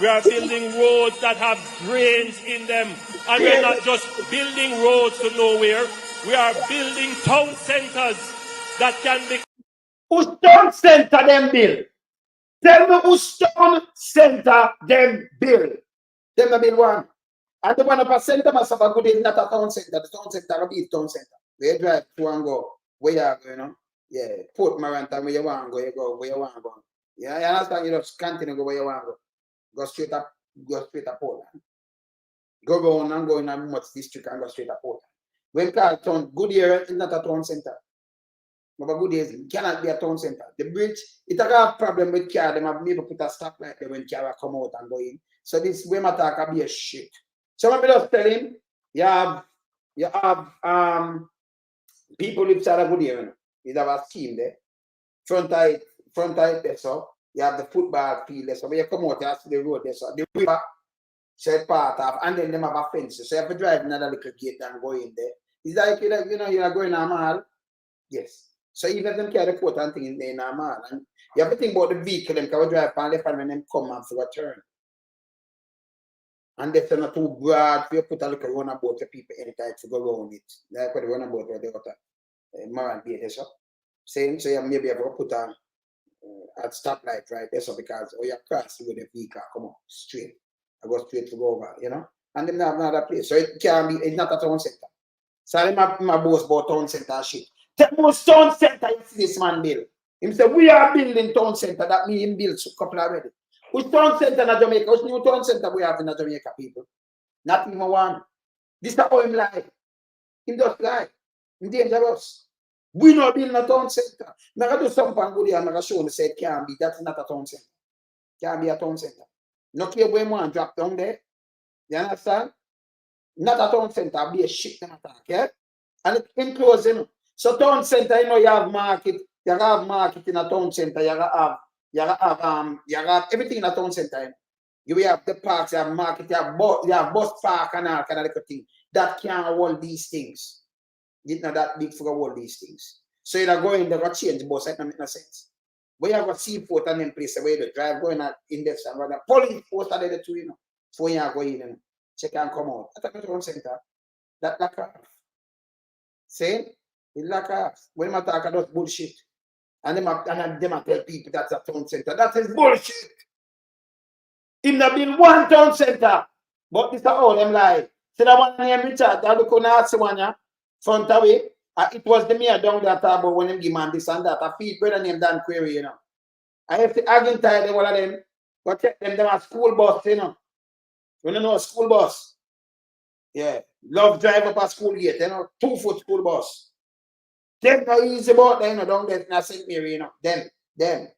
We are building roads that have drains in them. And we're not just building roads to nowhere. We are building town centers that can be... Who's town center them build? Tell me who's town center them build. Them the build one. And the one of a center must have a good is not a town center. The town center will be a town center. Where you drive to and go. Where you are, you know? Yeah. Port Marantam, where you want to go, you go where you want to go. Yeah, you understand? You just continue to go where you want to go. Go straight up Portland. Go around and go in a much district and go straight up Portland. When car town, Goodyear is not a town center. But Goodyear it cannot be a town center. The bridge, it has a problem with car. They have maybe put a stoplight there when car come out and go in. So this way matter can be a shit. So let me just tell him, you have people inside of Goodyear. You have a scheme there. Front side there, so you have the football field there. So when you come out, you have to the road there. So the river, so part of, and then them have a fence. So you have to drive another little gate and go in there. It's like, you know, you are going to a mall. Yes. So even if them carry the coat and thing in a mall. And you have to think about the vehicle, them can drive on left and when them come and for a turn. And that's not too broad for you put a little runabout for people inside to go around it. Like what the runabout where they got a Marant Bay there, so. Same, so you maybe have to put a stoplight right there, so because you cross with the vehicle, come on, straight. I go straight to go over, you know? And then have another place. So it can be, it's not a town center. So my boss about town center shit. Take most town center you see this man build. He said, we are building town center. That means him build a couple already. Which town center in Jamaica? Which new town center we have in Jamaica, people? Not even one. This is how him lie. Him just lie. Him dangerous. We not building a town center. I'm going to do something good here. I'm going to show you say it can't be. That's not a town center. Can't be a town center. Not care where one drop down there. You understand? Not a town center. Be a shit in attack. Yeah? And it's enclosing. So town center, you know, you have market. You have market in a town center. You have everything in a town center. You have the parks, you have market, you have bus park and all kind of little thing. That can't hold these things. It's not that big for all these things. So you're going to change bus, it doesn't make no sense. But you have a seaport and then place where you drive going at index and rather police post are there too, you know. So you go in and check and come out. That's a town center. That lack of. See? It's lack of. When I talk about bullshit. And them tell people that's a town center. That is bullshit. Him not build one town center. But this is all them lie. So that one name Richard, I look on ask one ya, front away. It was the mayor down there about when them give man this and that. I feed brother named Dan Query, you know. I have to argue tired one of them. But check them a school bus, you know. You don't know a school bus. Yeah. Love drive up a school gate, 2-foot school bus. Them not easy about them, down there in St. Mary, Them.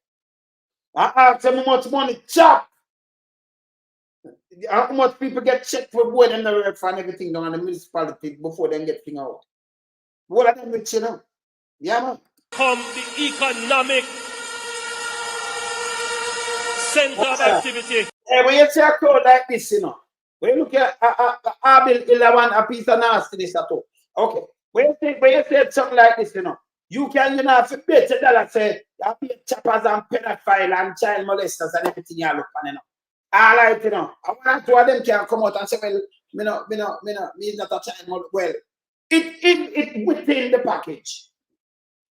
I ask them how much money chop. How much people get checked for board and the ref and everything down in the municipality before they get thing out. What are them rich, Yeah, man. Come the economic center of activity. Hey, when you see a crowd like this, when you look at Abil 11, a piece of nastiness at all. Okay. When you say something like this, you can, have to bet $1 say, you be choppers and pedophile and child molesters and everything you look on, All right, I want two of them can come out and say, well, me not a child molester. Well, it within the package.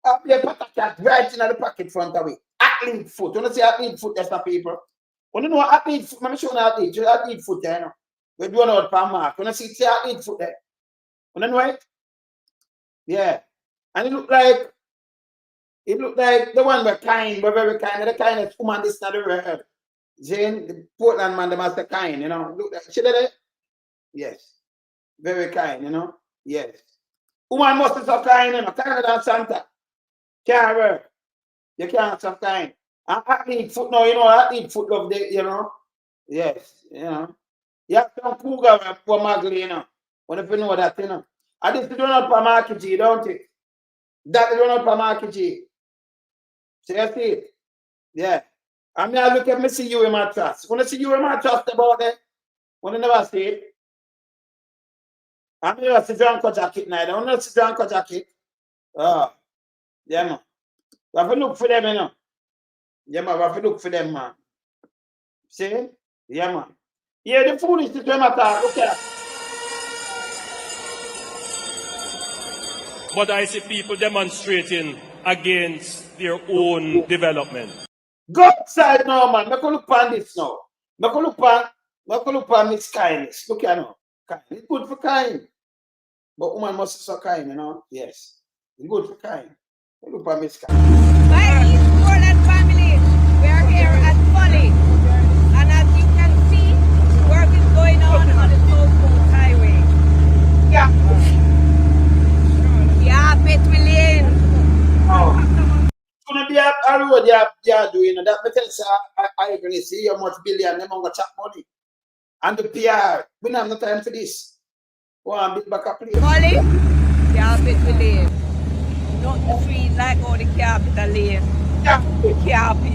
I'll be a packet right in the packet front of it. Athlete foot. You know see athlete foot, that's the people. You know athlete foot, I'm showing athlete foot there, We do not per mark. You know see athlete foot there. You know right? Yeah. And it look like the one we're kind, we're very kind. The kindest woman this not the word. Jane, the Portland man, the master kind, Look like see that? Yes. Very kind, Yes. Woman must be so kind, kinder than Santa. Can't work. You can't some kind. And athlete foot now, athlete foot love the, Yes, You have some cougar for Magli, When if you know that, And this is not for market G, don't it? That is not for market G. So you see it? Yeah. I mean, I look at me see you in my trust. When I see you in my trust about it, when I never see it, I mean, I see John jacket now. I don't see John jacket. Oh, yeah, man. We have to look for them, Yeah, man, we have to look for them, man. See? Yeah, man. Yeah, the foolishness when I talk, look at that. But I see people demonstrating against their own development. Go outside now, man. Make a look on this now. Make a look on Miss Kindness. Look at now. It's good for kind. But woman must be so kind, Yes. It's good for kind. Look at Miss Kind. My East Portland family, we are here at Folly. And as you can see, work is going on the South Coast Highway. Yeah. Yeah, Petwillian. Oh. It's going to be a road they are doing. That means I can see how much billion them on the chat money. And the PR. We don't have no time for this. One big back up place. Folly? Yeah, Petwillian. Not the street like all the capital lane. Yeah. Carpet.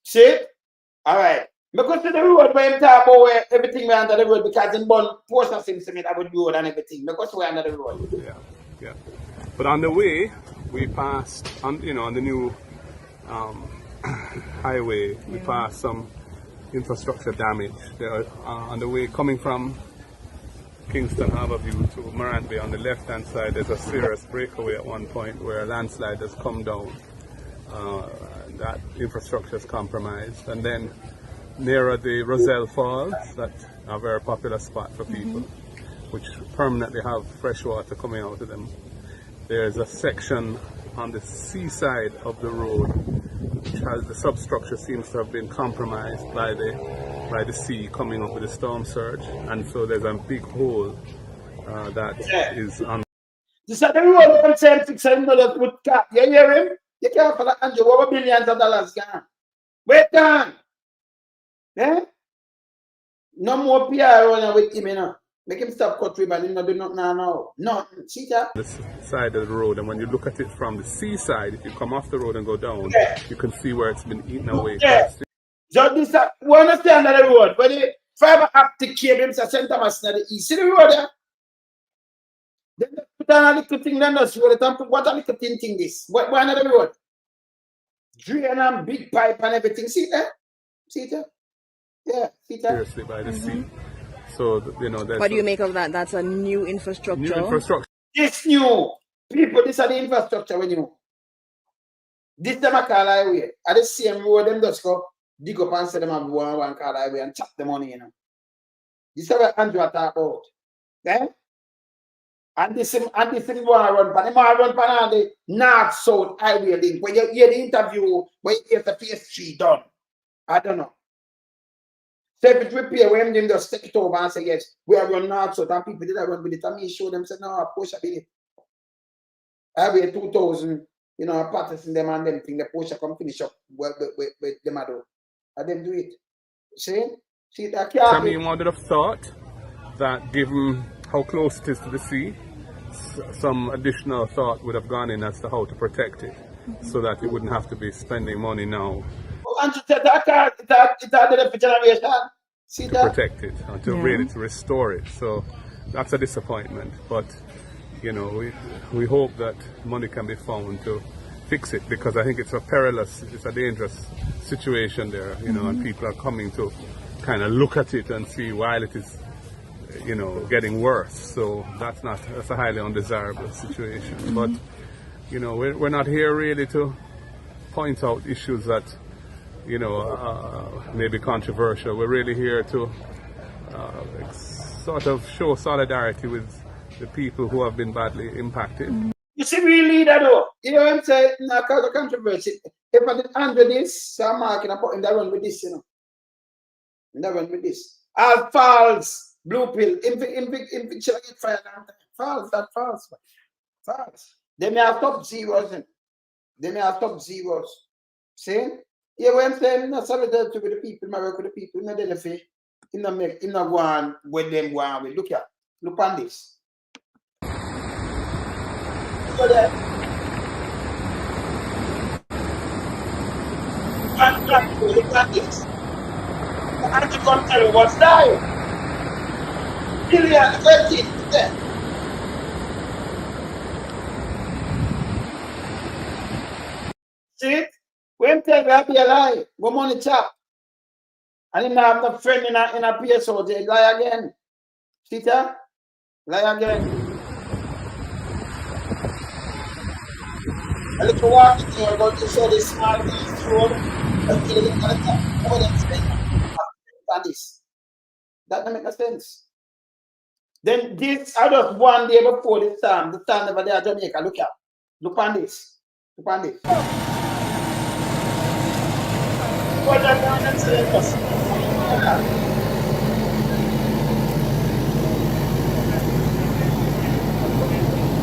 See? All right. Because to the road where I'm talking about where everything we're under the road because in Bun Poster seems to me that would road and everything. Because we're under the road. Yeah. But on the way, we passed on the new highway. We passed some infrastructure damage. There on the way coming from Kingston Harborview to Morant Bay on the left-hand side. There's a serious breakaway at one point where a landslide has come down. That infrastructure is compromised, and then nearer the Roselle Falls, that's a very popular spot for people, which permanently have fresh water coming out of them. There's a section on the seaside of the road which has the substructure seems to have been compromised by the sea coming up with the storm surge, and so there's a big hole that is on. This is the road I'm saying $600 with cap. You hear him? You can't follow Andrew over billions of dollars gone. Wait down. Yeah? No more PR running with him, Make him stop cut ribbon, he not do nothing now. No, see that? The side of the road, and when you look at it from the seaside, if you come off the road and go down, you can see where it's been eaten away. Yeah. So this we understand that the road. When the fiber optic cable is a St. Thomas in the east. See the road there? Then they put on a little thing, then they show the what a little thing this. What another road? Drain and big pipe and everything. See there? See there? Yeah, see that? seriously by the sea. So, you know, there's What do you make of that? That's a new infrastructure. new infrastructure. This new people, this are the infrastructure when you know. This them a call highway. At the same road, them just go dig up and say them have one call highway and chop the money, you know. This is what Andrew talk about. Okay? And this thing want to run, but them run on the north-south highway link. When you hear the interview, when you hear the PS3 done, I don't know. So if it's repair, when them just take it over and say, yes, we are run north-south, and people did run with it, and me show them, say, no, push a bit. Highway 2000, you know, Patterson them and them thing, the Porsche come finish up with them do. And them do it. See that can't I mean, one would have thought that given how close it is to the sea, some additional thought would have gone in as to how to protect it, so that you wouldn't have to be spending money now and to take that car, it had the generation. See to that? protect it and to really to restore it. So that's a disappointment. But you know, we hope that money can be found to fix it, because I think it's a dangerous situation there, you know, and people are coming to kind of look at it and see while it is, you know, getting worse. So that's a highly undesirable situation. But you know, we're not here really to point out issues that, you know, may be controversial. We're really here to sort of show solidarity with the people who have been badly impacted. You see, we leader though. You know what I'm saying? Not cause of controversy. If I did handle this, so I'm marking up in that run with this, you know. In that run with this. All false, blue pill, in shall get fired down. False, that false. False. They may have top zeros. They may have top zeros. See? Yeah, when I'm saying not solidarity with the people, I work with the people, not the fee. In the one when them go on with. Look here. Look on this. Look at this. The anti-gun was dying. Billion, 13%. See it? When tell me I be a lie, go money chap. And then I have no friend in a PSO, they lie again. See that? Lie again. A little walk in here, go to show this small piece road until you get more than this. That doesn't make no sense. Then this, I just one day before this time, the time over there at Jamaica, look at. Look on this. Look on this. What are you saying?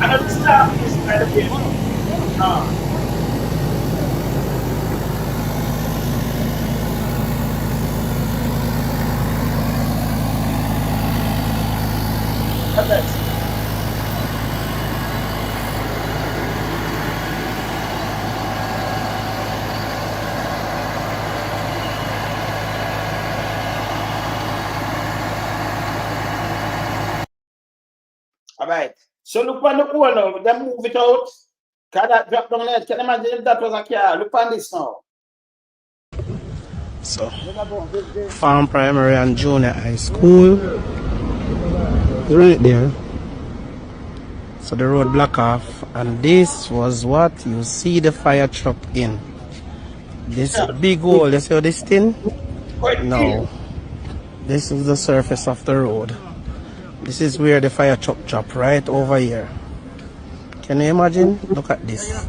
I don't stop this kind of thing. All right. So look on the corner, then move it out. Can that drop down there? Can you imagine if that was a car? Look on this now. So, Farm Primary and Junior High School. Right there. So the road block off, and this was what you see the fire truck in. This big hole, you see this thing? No. This is the surface of the road. This is where the fire truck dropped, right over here. Can you imagine? Look at this.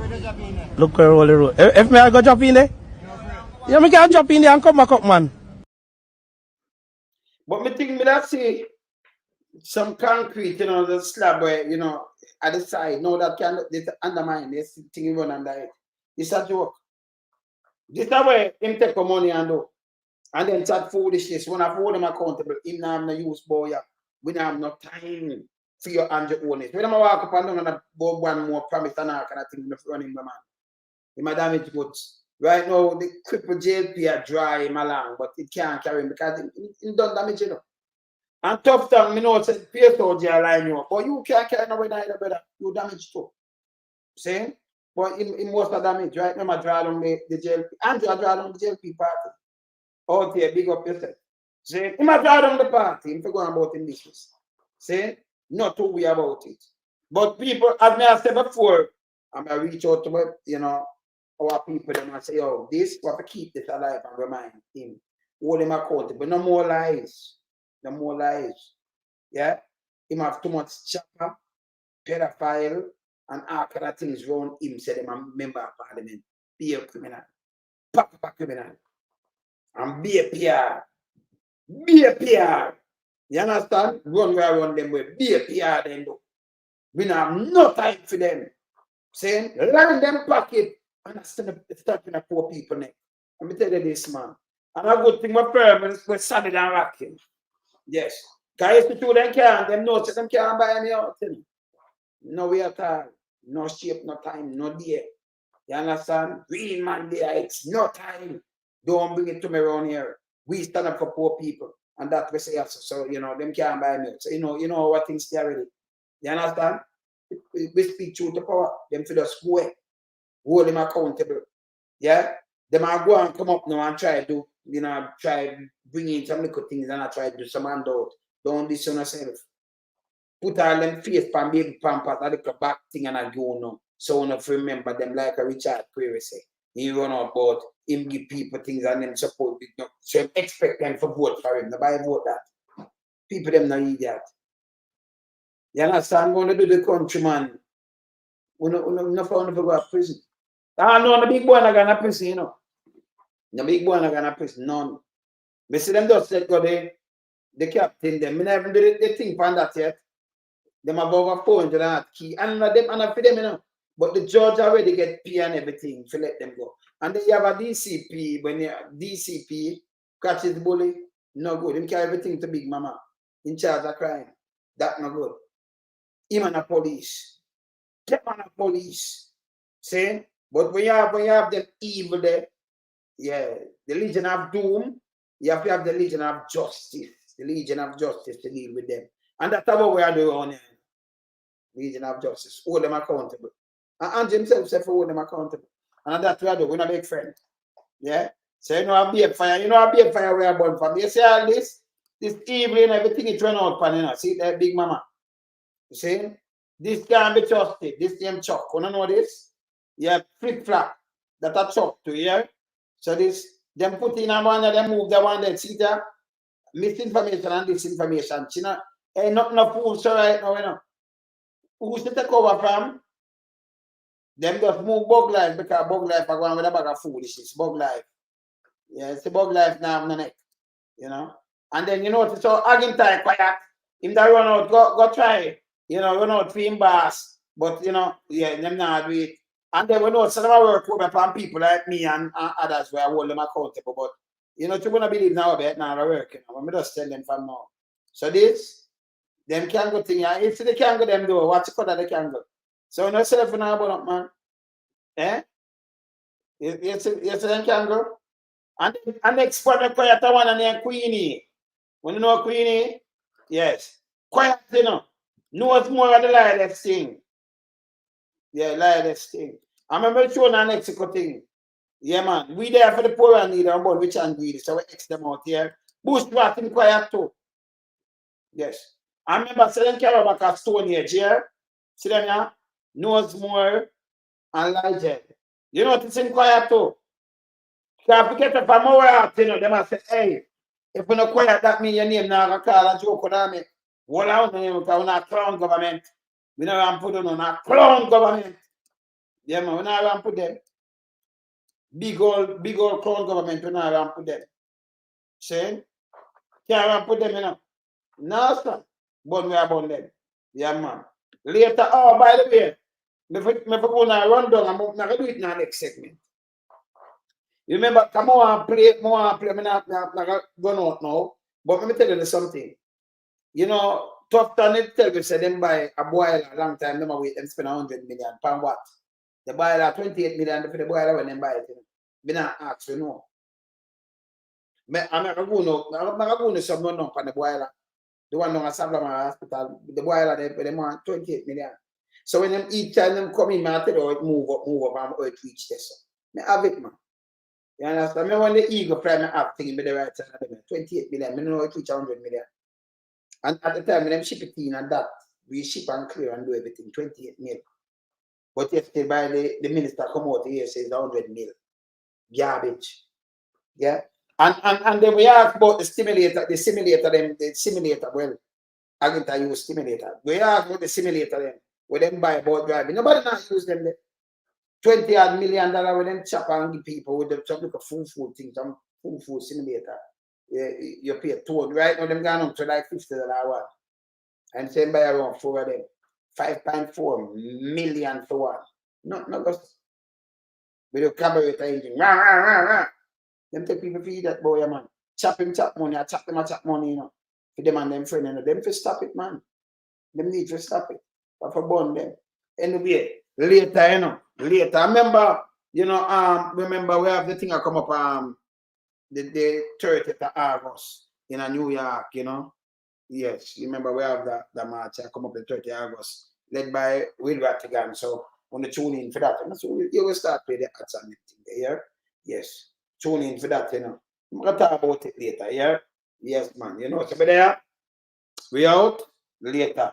Look where all the road. If me I go drop in there? Yeah, me can drop in there and come back up, man. But me think me that see some concrete, you know, the slab where, you know, at the side, no, that can undermine this thing run under it. It's a joke. This is where him take the money and do. And then start foolishness. When I hold them accountable, him now have no use, boy. We don't have no time for your and your own it. When I walk up and down and I bought one more promise and I can think of running the man. He might damage goods. Right now, the crippled JLP are dry him along, but it can't carry him because it don't damage, you know. And tough time, you know, it's a PSO line you up. But you can't carry no way either, brother. You damage too. See? But in most of damage, right? Remember, draw on the JLP. And draw on the JLP party. Out here, big up yourself. See, he might drive down the party, him to go about in business. See, not too we about it. But people, as I said before, I'm gonna reach out to our people and I say, oh, this we have to keep this alive and remind him. Hold him accountable. No more lies. No more lies. Yeah? Him have too much chopper, pedophile, and all kind of things around him, say them a member of parliament. Be a criminal. Papa criminal. And be a PR. Be a PR. You understand? Run where I run them way. Be a PR then do. We don't have no time for them. Saying, line them pocket and start in a poor people neck. Let me tell you this, man. And a good thing my parents were solid and rocking. Yes. Guys, the two them can't, them know them can't buy any out. No way at all. No shape, no time, no day. You understand? Real man there, it's no time. Don't bring it to me around here. We stand up for poor people. And that we say so them can't buy me. So you know what things they already. You understand? We speak truth to power. Them for the square. Hold them accountable. Yeah? Them are go and come up now and try to try bring in some little things and I try to do some handout. Don't listen yourself. Put all them face pan baby pampers and the back thing and I go now. So enough remember them like a Richard Query say. He run out about him give people things and them support it. No. So expect them to vote for him. Nobody vote that. People them not idiot. You understand? I'm going to do the countryman. We not found to go to prison. Ah no, the big boy not gonna prison, you know. The big boy not gonna prison, none. Me see them just let go the captain them. Me never do the thing on that yet. Them have over 400 key. And them and for them, you know. But the judge already get P and everything to let them go. And then you have a DCP, when you DCP catches bully, no good. Him carry everything to Big Mama in charge of crime. That no good. Him and the police. Them and the police. See? But when you have them evil there, yeah, the Legion of Doom, you have to have the Legion of Justice. The Legion of Justice to deal with them. And that's what we are doing on here. Legion of Justice. Hold them accountable. And Andrew himself said for hold them accountable. And that's what we are doing. We're not big friends. Yeah? So you know a big fire. You know a big fire we are born from. You see all this evil and everything it run out pan, you know. See that Big Mama. You see? This can't be trusted. This name Chuck. You know this? Yeah, flip-flop. That a Chuck to here. So this, them put in a one and them move the one that see that misinformation and disinformation. You know, hey, not no fool so right now, you know. Who's to take over from? Them just move Bug Life because Bug Life are going with a bag of foolishness. Bug Life. Yeah, it's the Bug Life now on the neck. You know. And then you know, so again time quiet. Him that run out, go try it. You know, run out for him boss. But you know, yeah, them not do it. And then we know some of our work over upon people like me and others where I hold them accountable. But you know, you wanna believe now about now I work, you know. When me just tell them from now. So this, them can go thing. If they can go them do, what's the color they can go? So no self now about man. Eh? Yes, them can go. And next one quiet one and then Queenie. When you know Queenie, yes. Quiet, you know. Knows more of the lie that thing. Yeah, lie that thing. I remember showing an Mexico thing. Yeah, man. We there for the poor and needy and born rich and greedy. So we X them out here. Bush rotting quiet too. Yes. I remember selling carry back at Stone Age here. See them here? Knows more and lie. You know what it's in quiet too? Because if you get up from more out, you know, they must say, hey, if you're not quiet, that means your name now call a joke on me. Well, I don't know because we're not clown government. We never put on a clown government. Yeah, man, we never put them. Big old clown government, we never put them. See? Can't put them, you know. No, sir. But we are born them. Yeah, man. Later, oh, by the way, if I go and run down, I'm going to do it in the next segment. You remember, come on, play, I'm not going out now. But let me tell you something. You know, tough time it tell you, say them buy a boiler a long time, them wait and spend 100 million. Pound what? The boiler 28 million for the boiler when they buy it. We not ask you know. I'm not going to someone up on the boiler. The one on a Sablama hospital, the boiler they want 28 million. So when them each time them come in, I tell you it move up and it reach this. Me have it, man. You understand? I when the Eagle Prime app thing with the right side of them, 28 million, I know it reach 100 million. And at the time, when them ship it in and that, we ship and clear and do everything, 28 million. But yesterday, by the minister come out here says 100 million. Garbage. Yeah. And then we ask about the simulator, well, I can tell you stimulator. We ask about the simulator then. We then buy about driving. Nobody not use them there. $20 million with them chop and give people with them some look of full food thing, some full food simulator. You pay a toll. Right now them gone up to like $50 one. And same buy around 4 of them. 5.4 million for one. No just with a carburetor engine. Rah, rah, rah, rah. Them take people feed that boy, man. Chop money, I chop money, you know. For them and them friend, you know. Them to stop it, man. Them need to stop it. But for burn them. Anyway, later, you know. Later. I remember, you know, remember we have the thing I come up the 30th of August in New York, you know. Yes, you remember we have the march I come up the 30th of August, led by Will Rattigan. So when you tune in for that, so you will start playing the ads and everything there. Yes. Tune in for that, you know. I'm gonna talk about it later, yeah? Yes, man. You know, so there, we out later.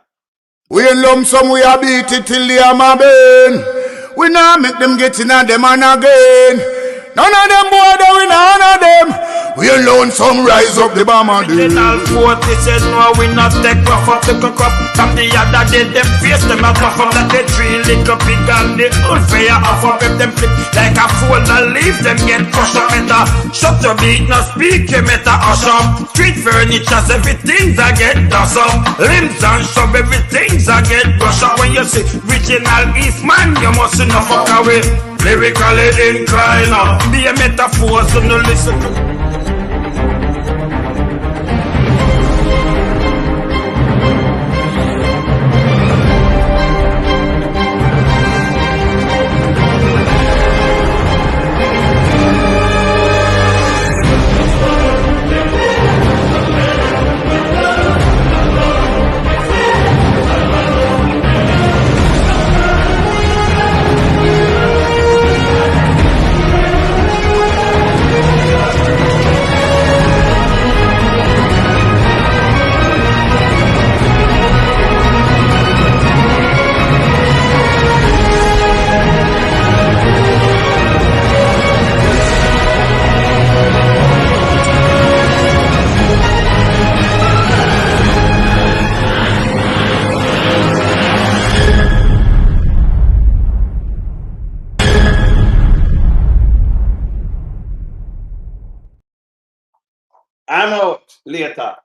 We in lump sum, we a beat it till the hammer burn. We now make them get in and them and again. None of them boy, we none of them. We alone some rise up the bomber. Original quote, they said no, we not take rough up the cock up. From the other day, them face them a puff up. That they 3 little pig and the old fire off up. If them flip like a fool and leave them get crushed up. Meta, shut your beat, no speak, you meta hush up. Street furniture, everything's a get dust up. Limbs and shove, everything's a get brush up. When you see original Eastman, you must not fuck away. Lyrically inclined, be a metaphor, so no listen to. I'm out later.